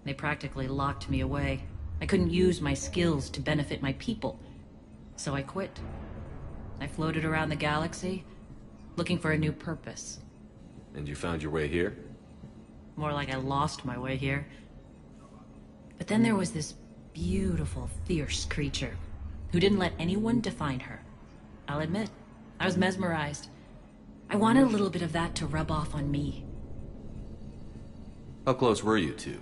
N: They practically locked me away. I couldn't use my skills to benefit my people, so I quit. I floated around the galaxy, looking for a new purpose.
B: And you found your way here?
N: More like I lost my way here. But then there was this beautiful, fierce creature who didn't let anyone define her. I'll admit, I was mesmerized. I wanted a little bit of that to rub off on me.
B: How close were you two?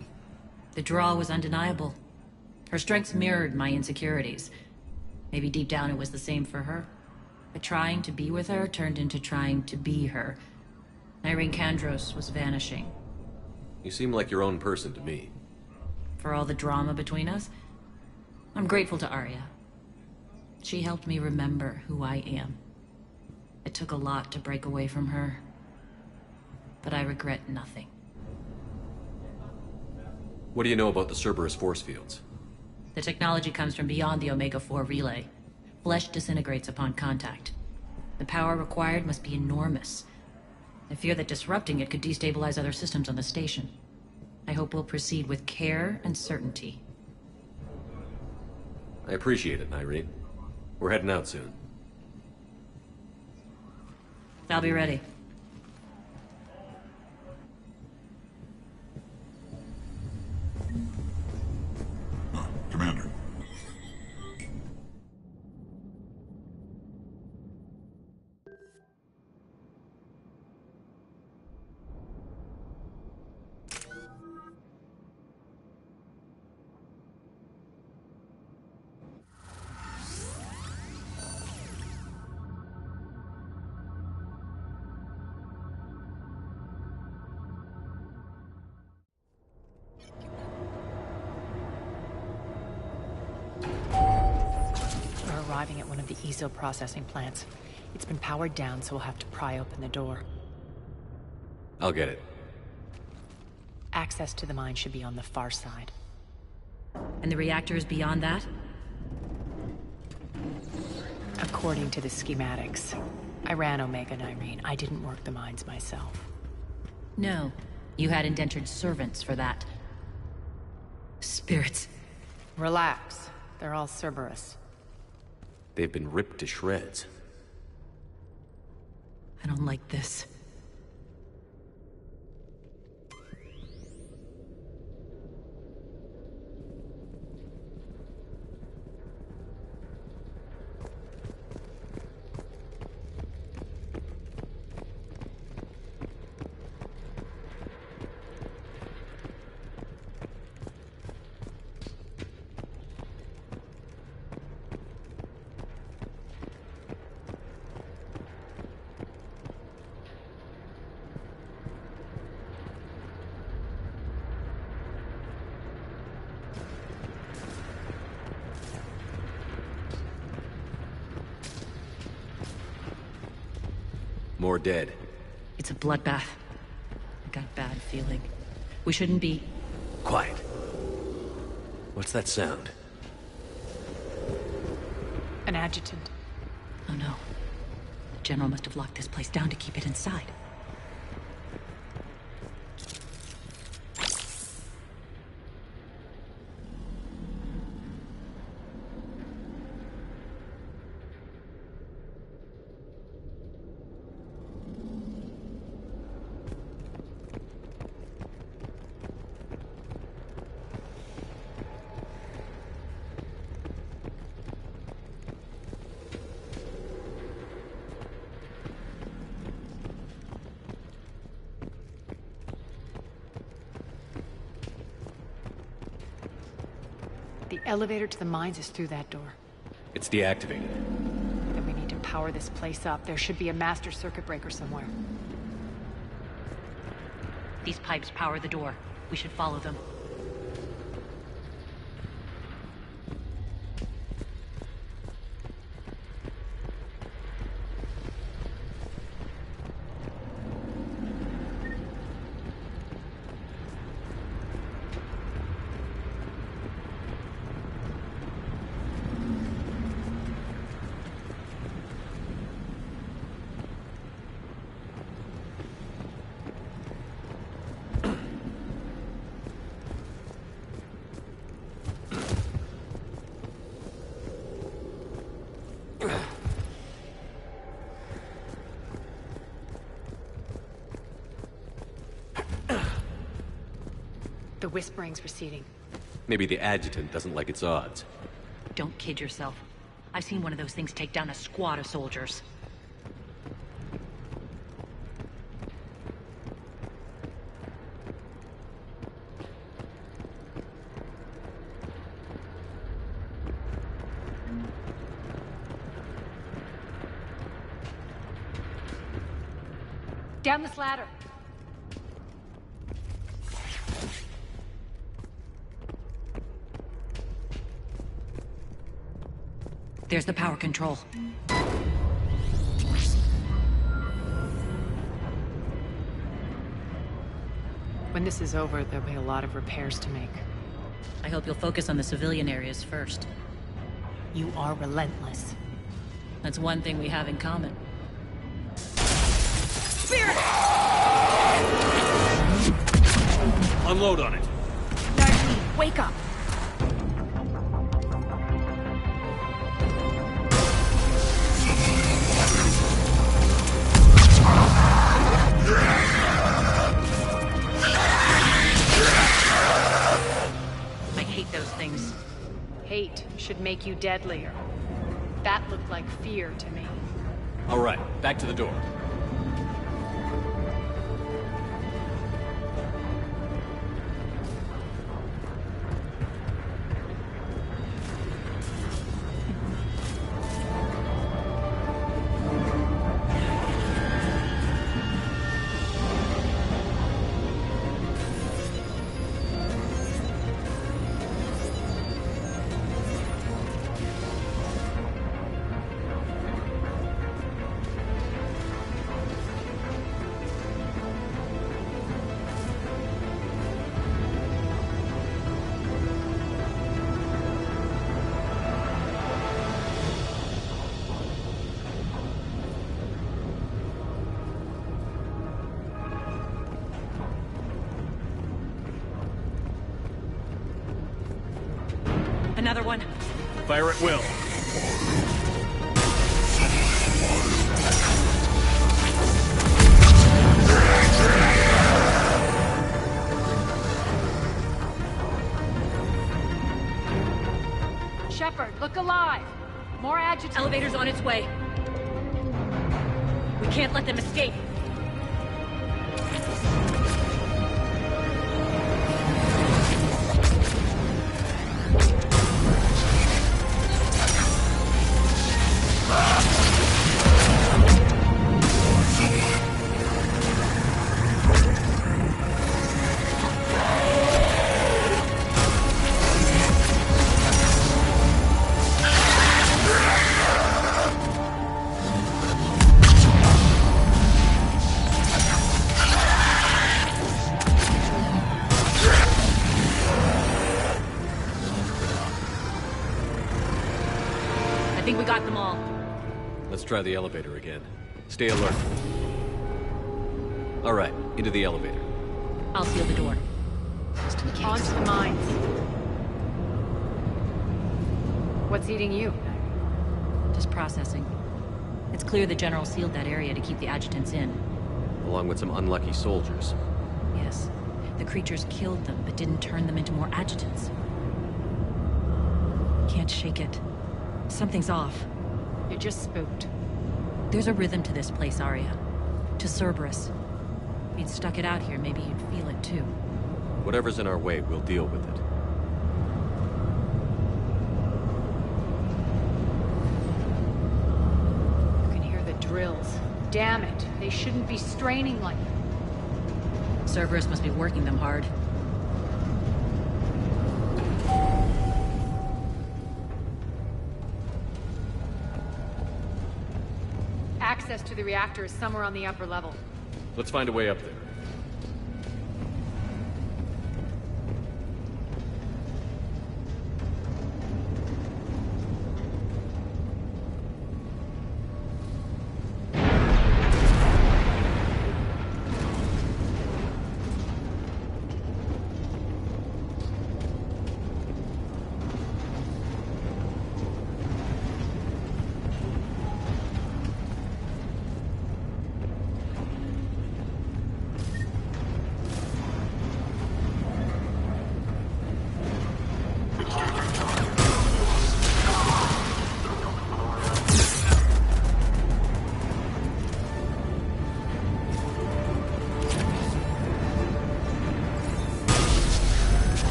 N: The draw was undeniable. Her strengths mirrored my insecurities. Maybe deep down it was the same for her. But trying to be with her turned into trying to be her. Irene Kandros was vanishing.
B: You seem like your own person to me.
N: For all the drama between us, I'm grateful to Arya. She helped me remember who I am. It took a lot to break away from her, but I regret nothing.
B: What do you know about the Cerberus force fields?
N: The technology comes from beyond the Omega-4 relay. Flesh disintegrates upon contact. The power required must be enormous. I fear that disrupting it could destabilize other systems on the station. I hope we'll proceed with care and certainty.
B: I appreciate it, Irene. We're heading out soon.
N: I'll be ready.
I: Commander.
H: Arriving at one of the ESO processing plants. It's been powered down, so we'll have to pry open the door.
B: I'll get it.
H: Access to the mine should be on the far side.
N: And the reactor is beyond that?
H: According to the schematics. I ran Omega, Irene. I didn't work the mines myself.
N: No. You had indentured servants for that. Spirits.
H: Relax. They're all Cerberus.
B: They've been ripped to shreds.
N: I don't like this.
B: More dead.
N: It's a bloodbath. I got a bad feeling. We shouldn't be...
B: Quiet. What's that sound?
H: An adjutant.
N: Oh no. The General must have locked this place down to keep it inside.
H: The elevator to the mines is through that door.
B: It's deactivated.
H: Then we need to power this place up. There should be a master circuit breaker somewhere.
N: These pipes power the door. We should follow them.
H: The whispering's receding.
B: Maybe the adjutant doesn't like its odds.
N: Don't kid yourself. I've seen one of those things take down a squad of soldiers.
H: Down this ladder.
N: There's the power control.
H: When this is over, there'll be a lot of repairs to make.
N: I hope you'll focus on the civilian areas first.
H: You are relentless.
N: That's one thing we have in common.
H: Spirit!
B: Unload on it.
H: Nardine, wake up!
N: I hate those things.
H: Hate should make you deadlier. That looked like fear to me.
B: All right, back to the door.
N: Another one.
B: Fire at will.
H: Shepard, look alive! More adjutants.
N: Elevator's on its way. We can't let them escape. we got them all.
B: Let's try the elevator again. Stay alert. All right, into the elevator.
N: I'll seal the door. Just in case.
O: On to the mines. What's eating you?
N: Just processing. It's clear the General sealed that area to keep the adjutants in.
B: Along with some unlucky soldiers.
N: Yes. The creatures killed them, but didn't turn them into more adjutants. Can't shake it. Something's off.
O: You're just spooked.
N: There's a rhythm to this place, Arya. To Cerberus. If you'd stuck it out here, maybe you'd feel it too.
B: Whatever's in our way, we'll deal with it.
O: You can hear the drills. Damn it. They shouldn't be straining like that.
N: Cerberus must be working them hard.
O: Access to the reactor is somewhere on the upper level.
B: Let's find a way up there.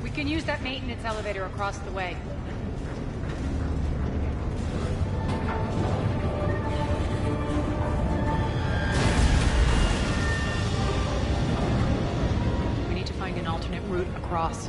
O: We can use that maintenance elevator across the way. We need to find an alternate route across.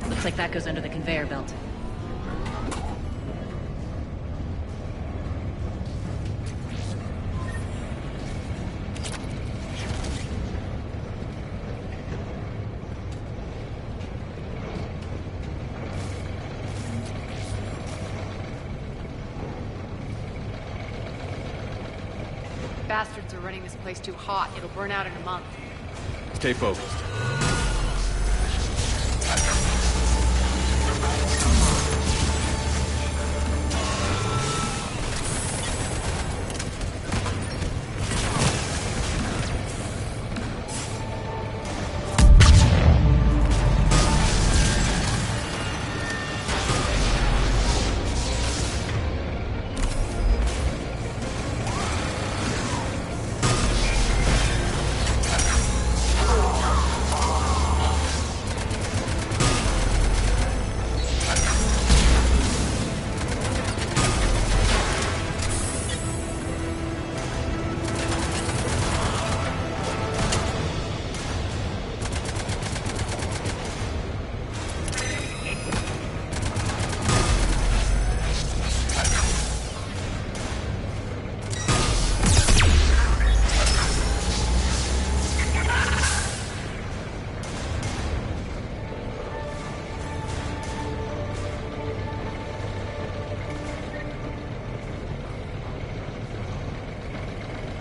N: Looks like that goes under the conveyor belt.
O: bastards are running this place too hot. It'll burn out in a month.
B: Stay focused.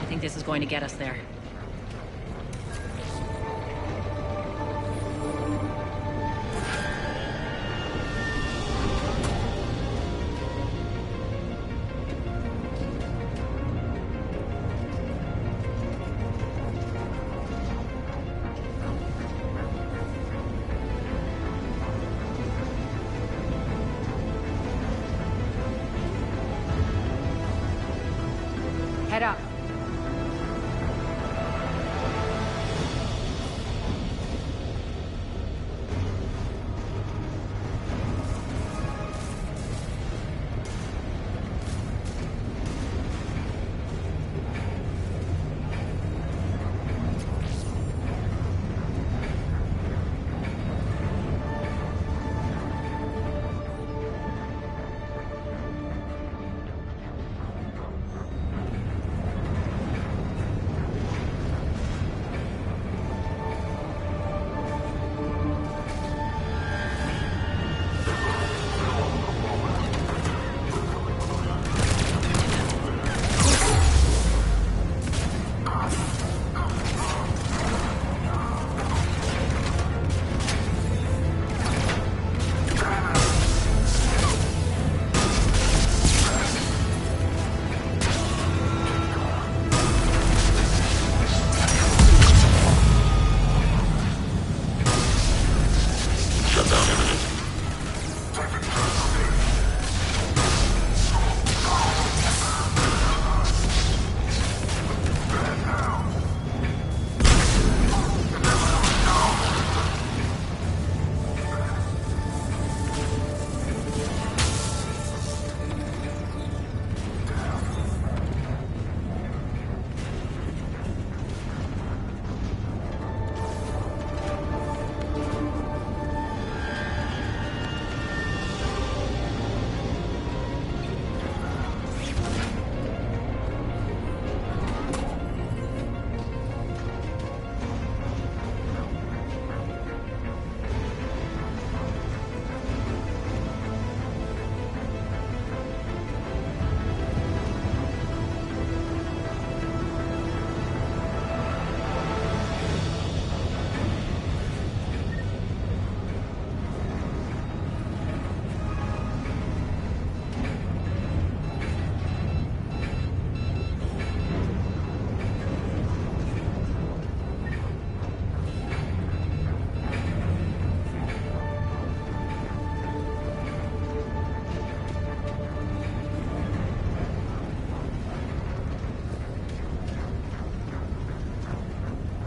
N: I think this is going to get us there.
O: Head up.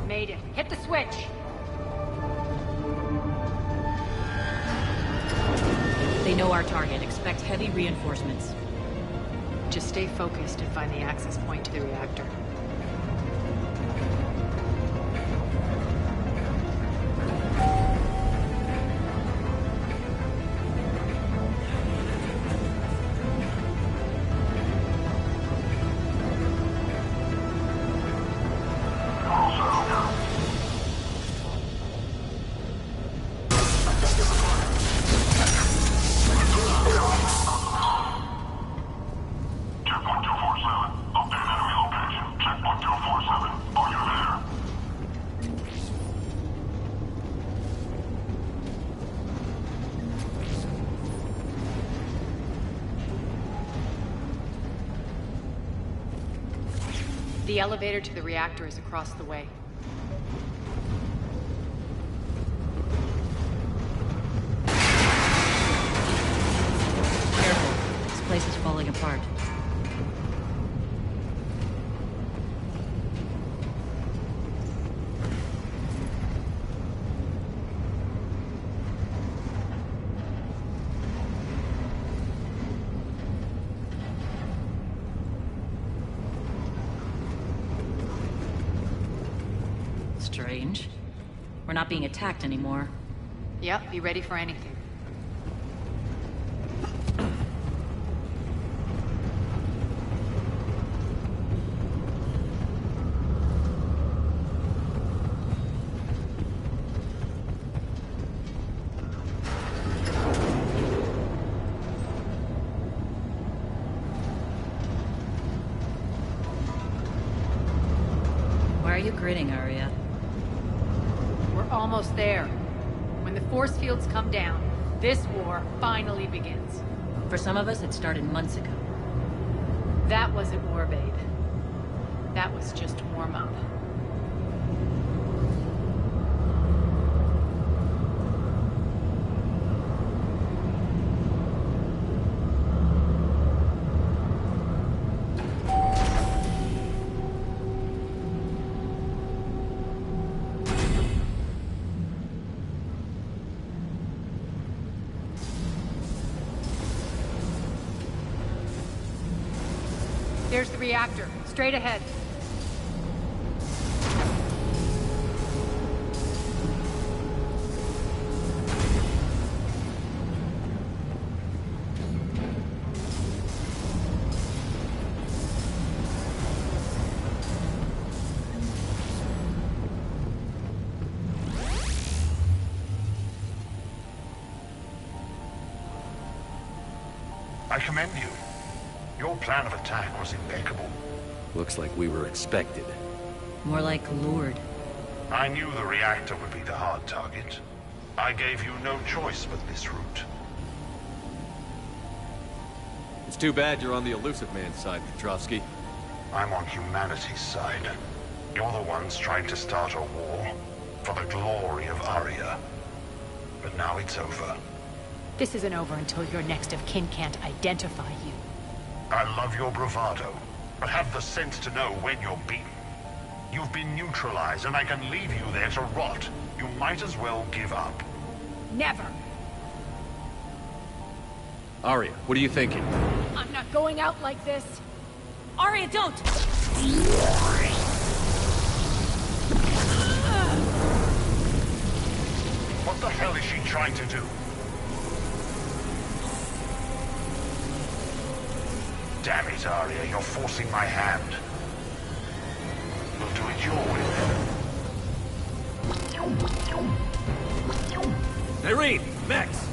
O: Made it. Hit the switch.
N: They know our target. Expect heavy reinforcements.
O: Just stay focused and find the access point to the reactor.
I: Update enemy location.
O: The elevator to the reactor is across the way.
N: Careful. This place is falling apart. Strange. We're not being attacked anymore.
O: Yep, be ready for anything.
N: Why are you grinning, Arya?
O: We're almost there. When the force fields come down, this war finally begins.
N: For some of us, it started months ago.
O: That wasn't war, babe. That was just warm-up. There's the reactor, straight ahead.
E: I commend you. Your plan of attack was impeccable.
B: Looks like we were expected.
N: More like lured.
E: I knew the reactor would be the hard target. I gave you no choice but this route.
B: It's too bad you're on the Illusive Man's side, Petrovsky.
E: I'm on humanity's side. You're the ones trying to start a war for the glory of Arya. But now it's over.
O: This isn't over until your next of kin can't identify you.
E: I love your bravado, but have the sense to know when you're beaten. You've been neutralized, and I can leave you there to rot. You might as well give up.
O: Never!
B: Arya, what are you thinking?
O: I'm not going out like this!
N: Arya, don't!
E: What the hell is she trying to do? Damn it, Arya, you're forcing my hand. We'll do it your way then.
B: Irene! Vex!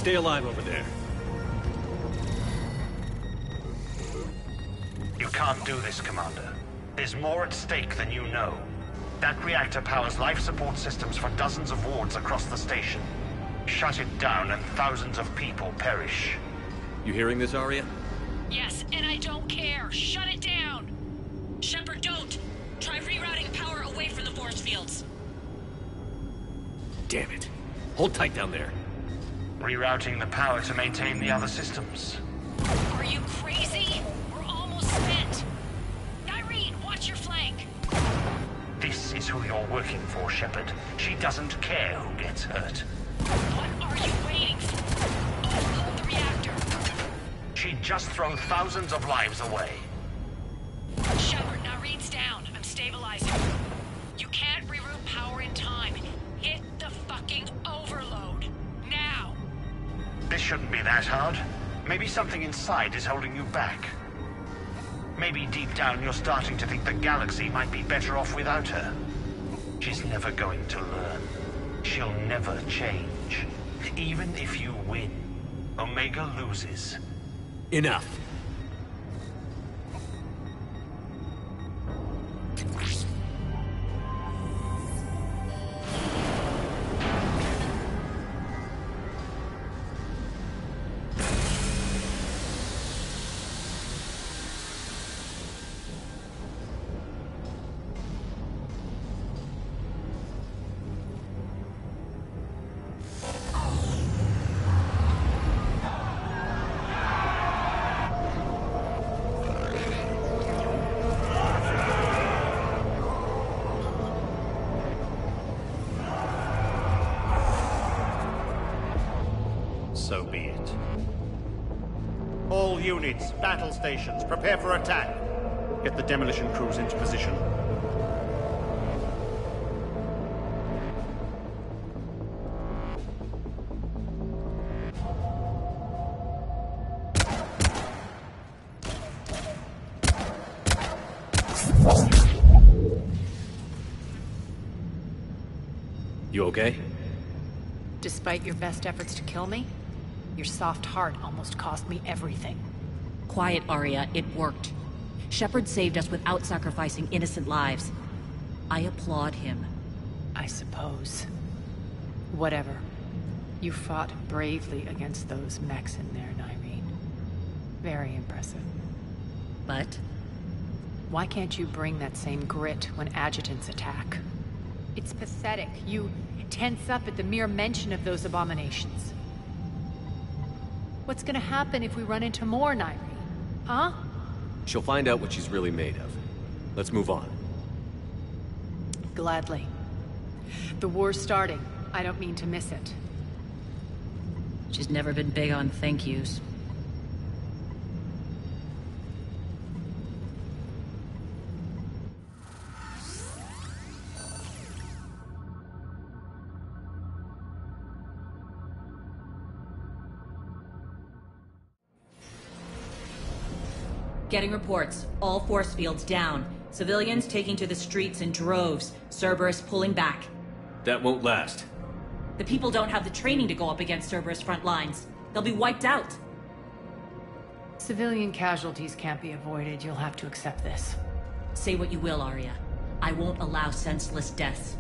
B: Stay alive over there.
E: You can't do this, Commander. There's more at stake than you know. That reactor powers life support systems for dozens of wards across the station. Shut it down and thousands of people perish.
B: You hearing this, Aria?
Q: Yes, and I don't care. Shut it down! Shepard, don't! Try rerouting power away from the force fields.
B: Damn it. Hold tight down there.
E: Rerouting the power to maintain the other systems.
Q: Are you crazy? We're almost spent. Nyreen, watch your flank.
E: This is who you're working for, Shepard. She doesn't care who gets hurt.
Q: What are you waiting for? Overload the reactor.
E: She'd just throw thousands of lives away.
Q: Shepard, Nyreen's down. I'm stabilizing. You can't reroute power in time. Hit the fucking overload. Now!
E: This shouldn't be that hard. Maybe something inside is holding you back. Maybe deep down you're starting to think the galaxy might be better off without her. She's never going to learn. She'll never change. Even if you win, Omega loses.
B: Enough.
M: So be it. All units, battle stations, prepare for attack. Get the demolition crews into position.
B: You okay?
O: Despite your best efforts to kill me, your soft heart almost cost me everything.
N: Quiet, Aria. It worked. Shepard saved us without sacrificing innocent lives. I applaud him.
O: I suppose. Whatever. You fought bravely against those mechs in there, Nyreen. Very impressive.
N: But?
O: Why can't you bring that same grit when adjutants attack? It's pathetic. You tense up at the mere mention of those abominations. What's gonna happen if we run into more, Nyreen? Huh?
B: She'll find out what she's really made of. Let's move on.
O: Gladly. The war's starting. I don't mean to miss it.
N: She's never been big on thank yous. Getting reports. All force fields down. Civilians taking to the streets in droves. Cerberus pulling back.
B: That won't last.
N: The people don't have the training to go up against Cerberus front lines. They'll be wiped out.
O: Civilian casualties can't be avoided. You'll have to accept this.
N: Say what you will, Aria. I won't allow senseless deaths.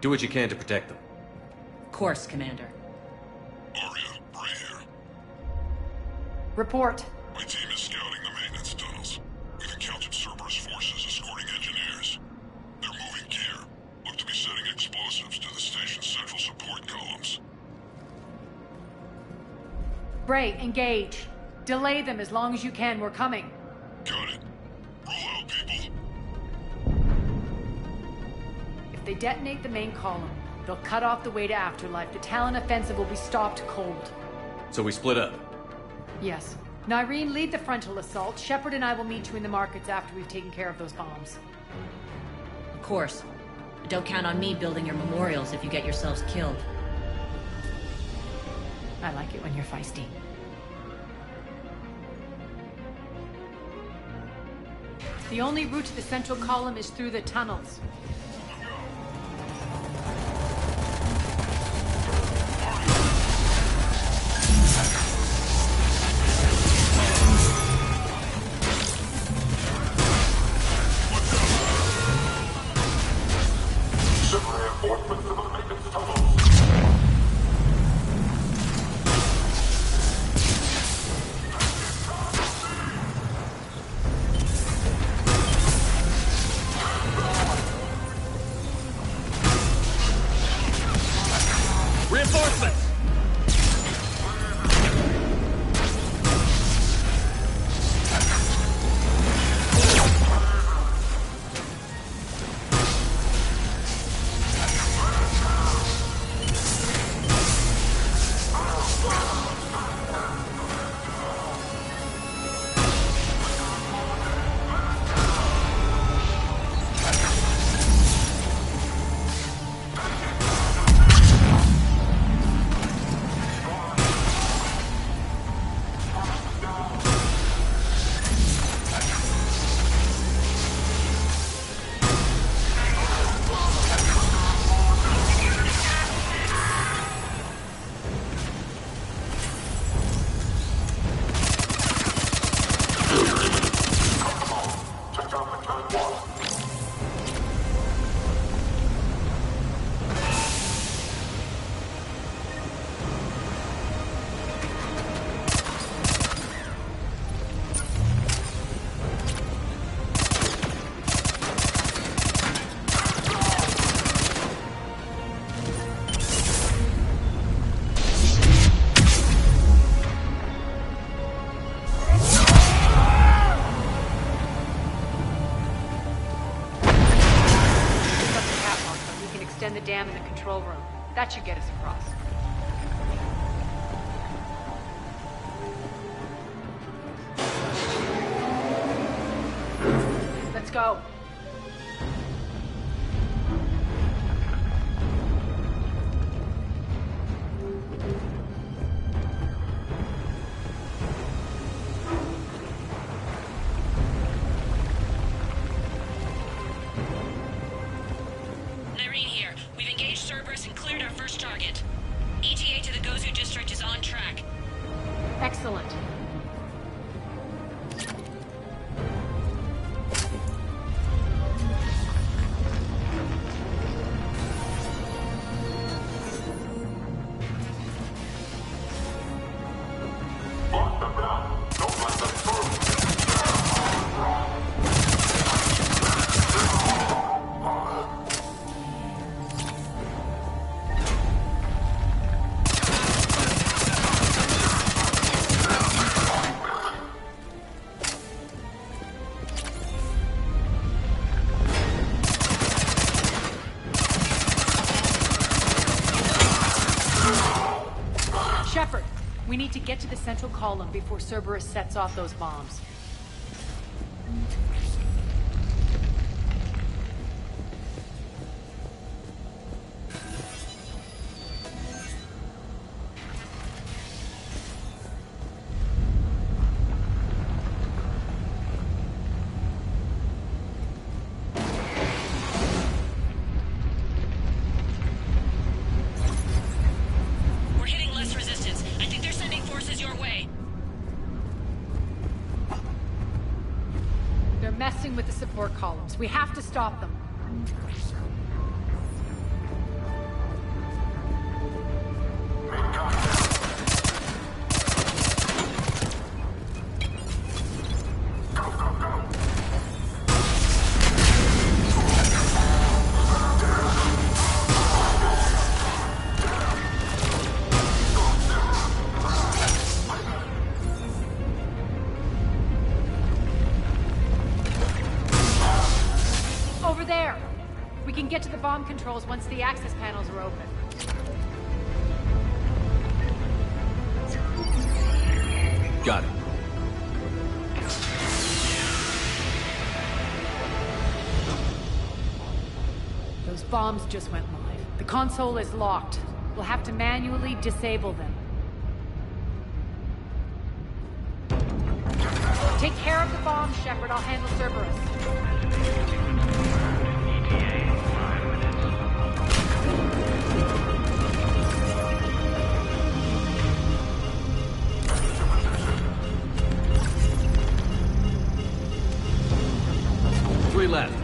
B: Do what you can to protect them.
N: Of course, Commander.
I: Aria, Bray here.
O: Report.
I: My team is scouting the maintenance tunnels. We've encountered Cerberus forces escorting engineers. They're moving gear. Look to be setting explosives to the station's central support columns.
O: Bray, engage. Delay them as long as you can. We're coming.
I: Got it. Roll out, people.
O: If they detonate the main column, they'll cut off the way to Afterlife. The Talon offensive will be stopped cold.
B: So we split up.
O: Yes. Nyreen, lead the frontal assault. Shepard and I will meet you in the markets after we've taken care of those bombs.
N: Of course. But don't count on me building your memorials if you get yourselves killed.
O: I like it when you're feisty. The only route to the central column is through the tunnels. the dam in the control room. That should get us across. Let's go.
Q: Nyreen here. We've engaged Cerberus and cleared our first target. ETA to the Gozu district is on track.
O: Excellent. Shepard, we need to get to the central column before Cerberus sets off those bombs.
Q: We're hitting less resistance. I think they're sending forces your way.
O: They're messing with the support columns. We have to stop them. Over there! We can get to the bomb controls once the access panels are open.
B: Got it.
O: Those bombs just went live. The console is locked. We'll have to manually disable them. Take care of the bombs, Shepard. I'll handle Cerberus.
B: Three left.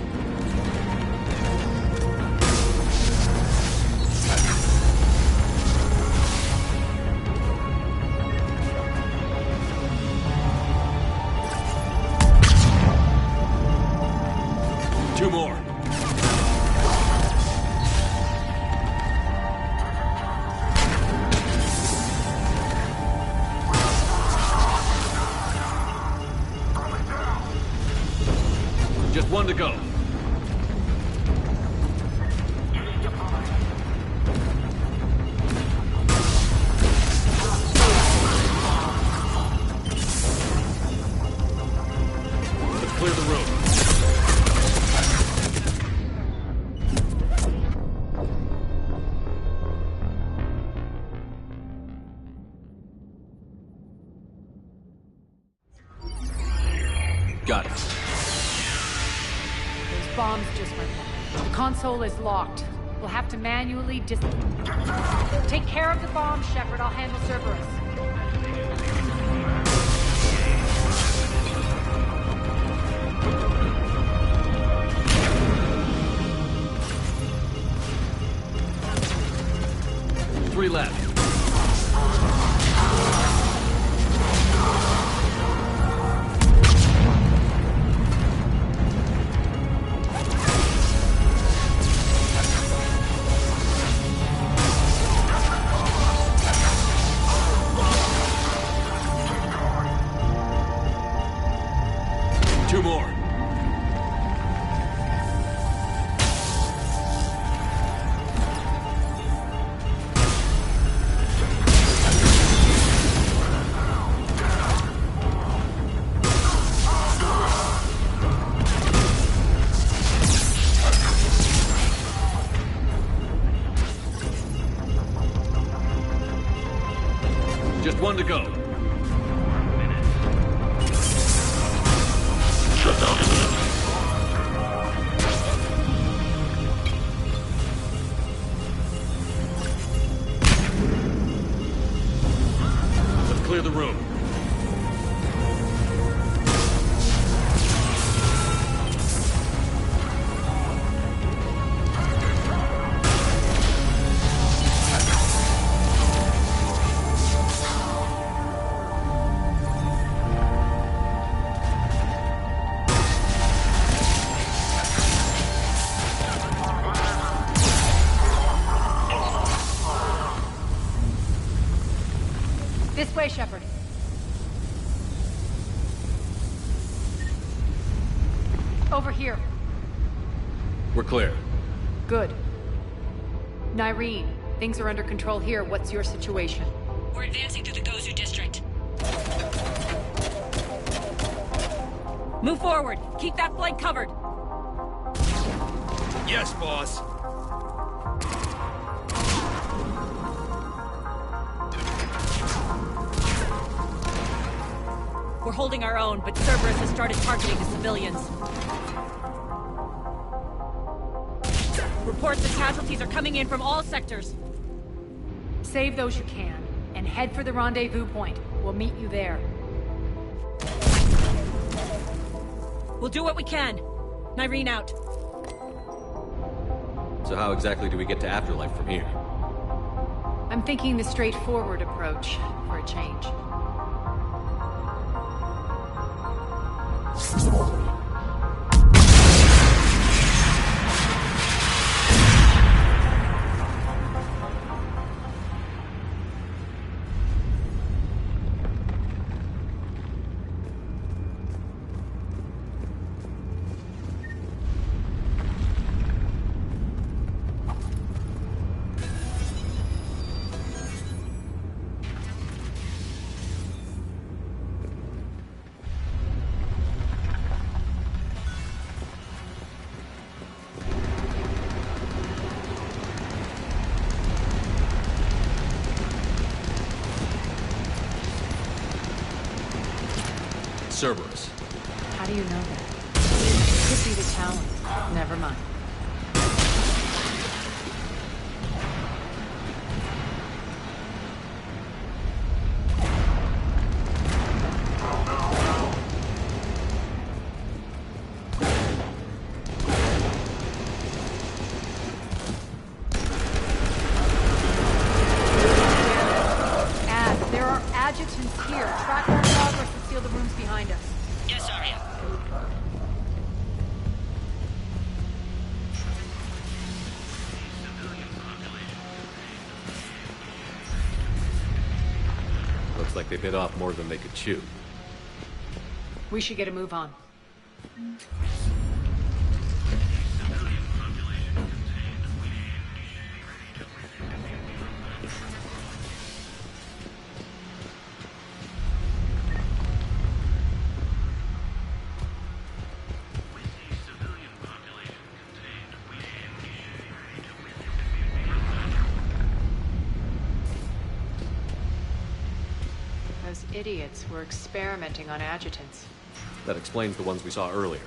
B: Two more. Just one to go. Let's clear the room. Got it.
O: Those bombs just went live. The console is locked. We'll have to manually Take care of the bombs, Shepard. I'll handle Cerberus.
B: Three left. Two more.
O: This way, Shepard. Over here.
B: We're clear.
O: Good. Nyreen, things are under control here. What's your situation?
Q: We're advancing through the Gozu district.
N: Move forward. Keep that flank covered.
V: Yes, boss.
N: We're holding our own, but Cerberus has started targeting the civilians. Reports that casualties are coming in from all sectors.
O: Save those you can, and head for the rendezvous point. We'll meet you there.
N: We'll do what we can. Nyreen out.
B: So how exactly do we get to Afterlife from here?
O: I'm thinking the straightforward approach, for a change.
B: Cerberus.
O: How do you know that? Could be the Talon. Never mind. There are adjutants here. Track our progress and seal the rooms behind us.
Q: Yes, Arya.
B: Looks like they bit off more than they could chew.
O: We should get a move on. Those idiots were experimenting on adjutants.
B: That explains the ones we saw earlier.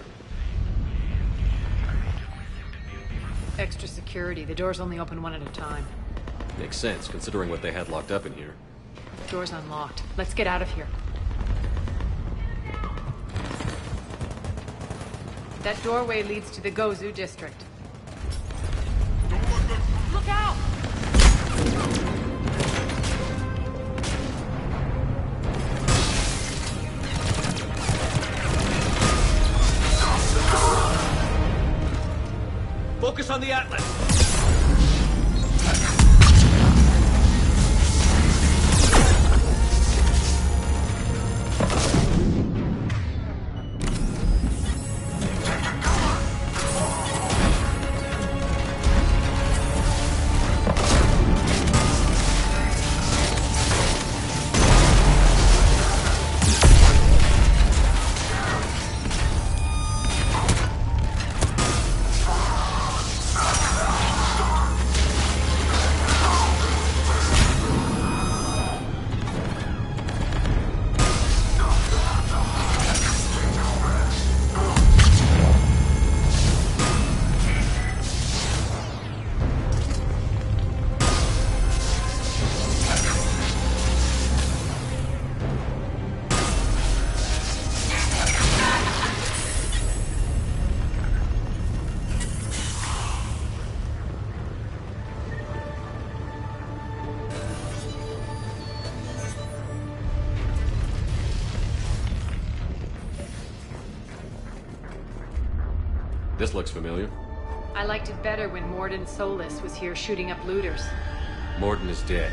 O: Extra security. The doors only open one at a time.
B: Makes sense, considering what they had locked up in here.
O: Door's unlocked. Let's get out of here. That doorway leads to the Gozu district. Look out!
V: Focus on the Atlas!
B: This looks familiar.
O: I liked it better when Mordin Solus was here shooting up looters.
B: Mordin is dead.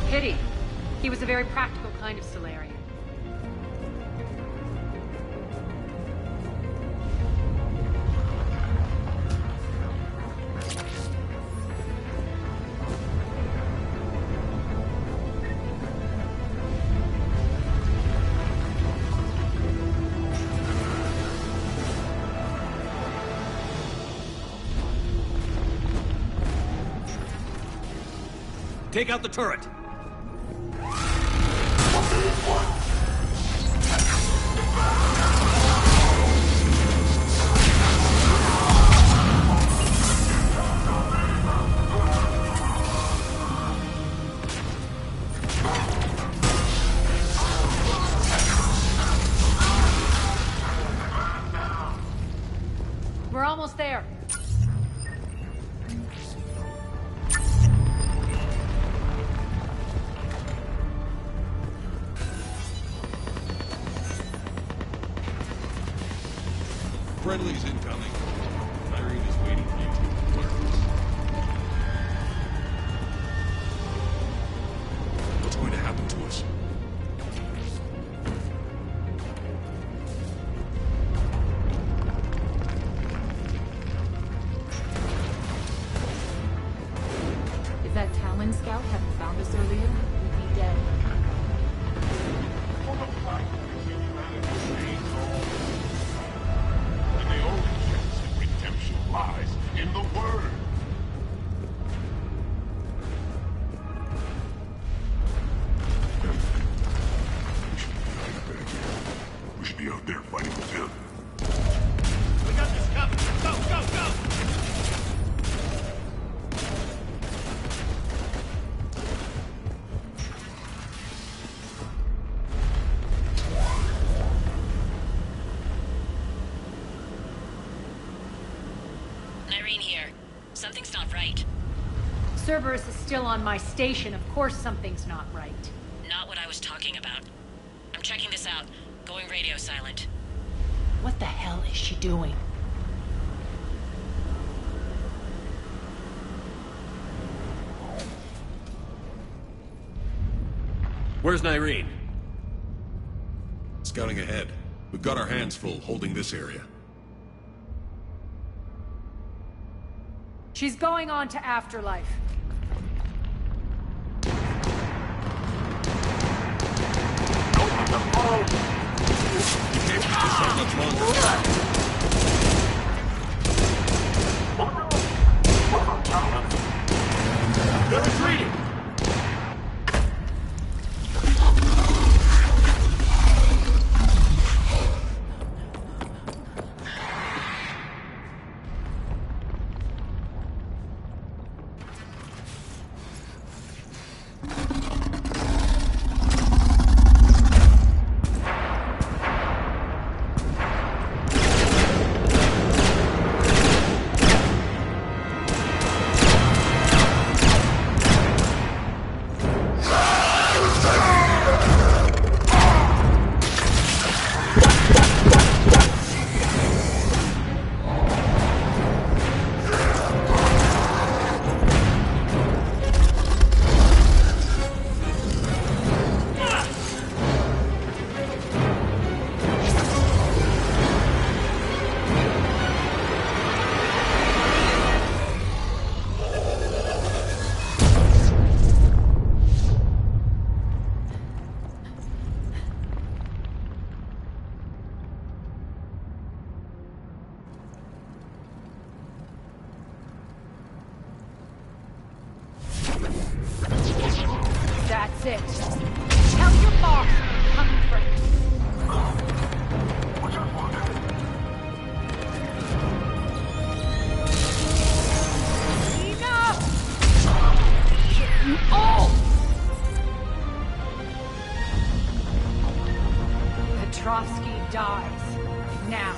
O: Pity. He was a very practical kind of Solarian.
V: Take out the turret!
O: We're almost there.
U: Friendly's incoming. Irene is waiting for you to alert us. What's going to happen to us?
C: If that Talon scout hadn't found us earlier, we'd be dead.
I: Lies in the word. We should be out there fighting with him.
V: We got this covered. Go, go, go!
Q: Something's not right.
O: Cerberus is still on my station. Of course something's not right.
Q: Not what I was talking about. I'm checking this out. Going radio silent.
O: What the hell is she doing?
B: Where's Nyreen?
U: Scouting ahead. We've got our hands full holding this area.
O: She's going on to Afterlife.
U: You can't keep this up much longer.
V: They're retreating!
O: That's it. Tell your boss I'm coming for him. Enough! Get you all! Petrovsky dies. Now.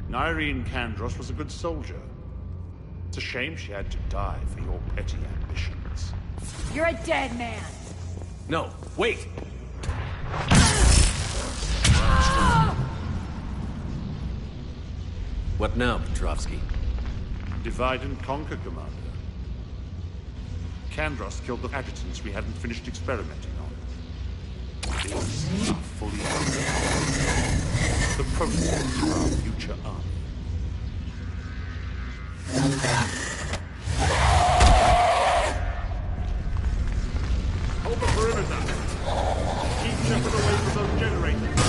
M: Nyreen Kandros was a good soldier. It's a shame she had to die for your petty ambitions.
O: You're a dead man.
B: No, wait! What now, Petrovsky?
M: Divide and conquer, Commander. Kandros killed the adjutants we hadn't finished experimenting on. These are fully the process for our future army. Hold the perimeter! Keep Shepard away from those generators!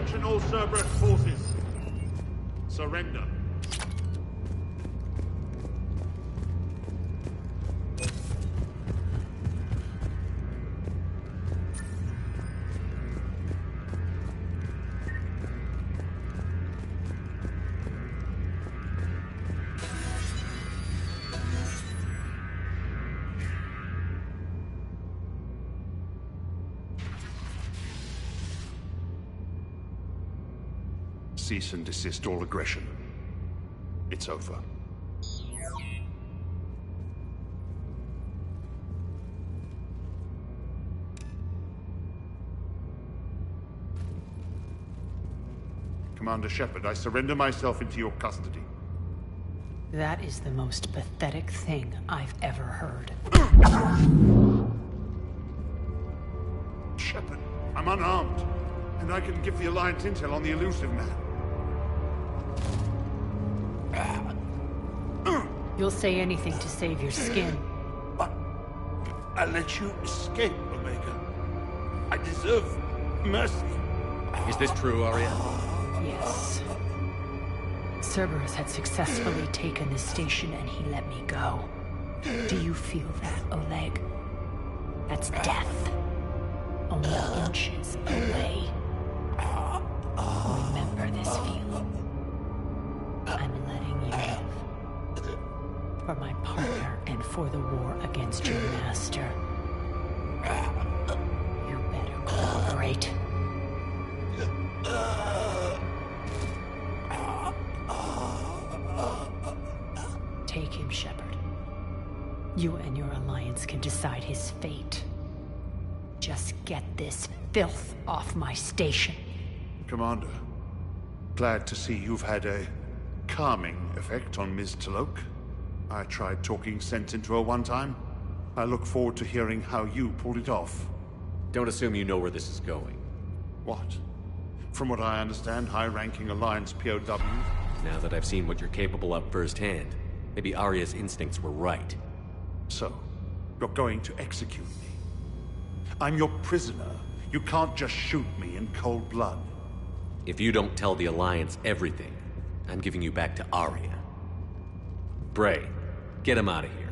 M: Attention all Cerberus forces. Surrender. Cease and desist all aggression. It's over. Commander Shepard, I surrender myself into your custody.
H: That is the most pathetic thing I've ever heard.
M: Shepard, I'm unarmed, and I can give the Alliance intel on the elusive man.
H: You'll say anything to save your skin.
U: But I let you escape, Omega. I deserve mercy.
B: Is this true, Aria?
H: Yes. Cerberus had successfully taken the station and he let me go. Do you feel that, Oleg? That's death. Only inches away. Remember this feeling. I'm letting you live. For my partner and for the war against your master. You better cooperate. Take him, Shepard. You and your Alliance can decide his fate. Just get this filth off my station.
M: Commander, glad to see you've had a calming effect on Ms. T'Loak. I tried talking sense into her one time. I look forward to hearing how you pulled it off.
B: Don't assume you know where this is going.
M: What? From what I understand, high-ranking Alliance POWs...
B: Now that I've seen what you're capable of firsthand, maybe Aria's instincts were right.
M: So, you're going to execute me. I'm your prisoner. You can't just shoot me in cold blood.
B: If you don't tell the Alliance everything, I'm giving you back to Aria. Bray, get him out of here.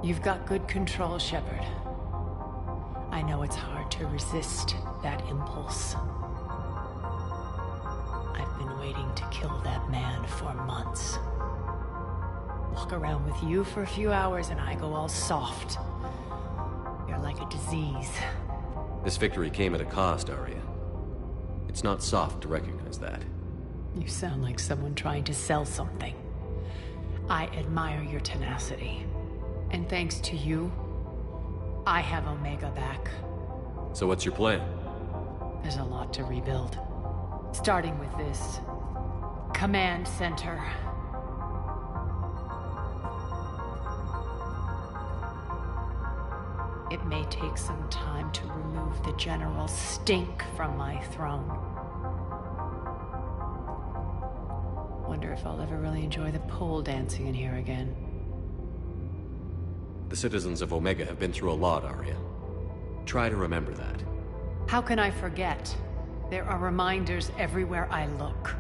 H: You've got good control, Shepard. I know it's hard to resist that impulse. I've been waiting to kill that man for months. Walk around with you for a few hours and I go all soft. You're like a disease.
B: This victory came at a cost, Aria. It's not soft to recognize that.
H: You sound like someone trying to sell something. I admire your tenacity. And thanks to you, I have Omega back.
B: So what's your plan?
H: There's a lot to rebuild. Starting with this command center. It may take some time to remove the general stink from my throne. Wonder if I'll ever really enjoy the pole dancing in here again.
B: The citizens of Omega have been through a lot, Aria. Try to remember that.
H: How can I forget? There are reminders everywhere I look.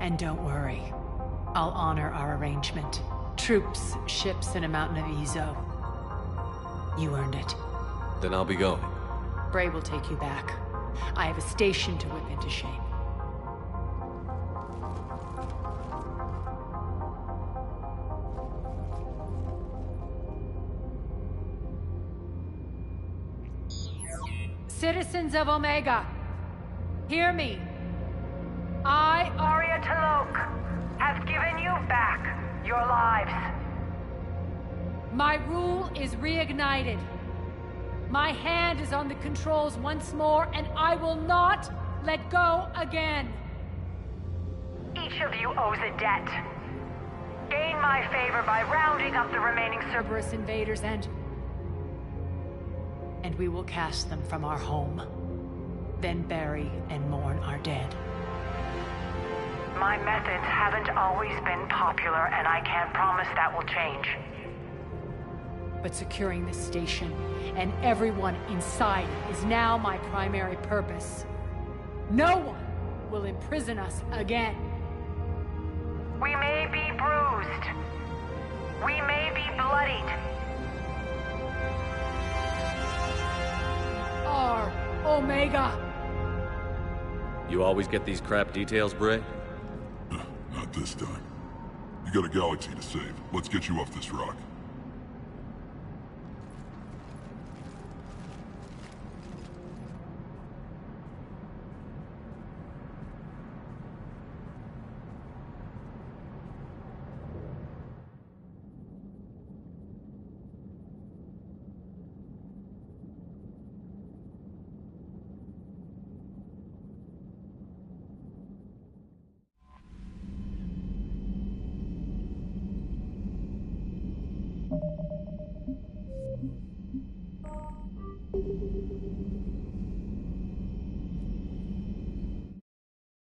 H: And don't worry. I'll honor our arrangement. Troops, ships, and a mountain of Ezo. You earned it.
B: Then I'll be going.
H: Bray will take you back. I have a station to whip into shape. Citizens of Omega, hear me. I,
L: Aria T'Loak, have given you back your lives.
H: My rule is reignited. My hand is on the controls once more, and I will not let go again.
L: Each of you owes a debt. Gain my favor by rounding up the remaining
H: Cerberus invaders and
O: and we will cast them from our home. Then bury and mourn our dead.
L: My methods haven't always been popular, and I can't promise that will change.
O: But securing this station and everyone inside it is now my primary purpose. No one will imprison us again.
L: We may be bruised. We may be bloodied.
O: R. Omega!
B: You always get these crap details, Bray?
I: Not this time. You got a galaxy to save. Let's get you off this rock.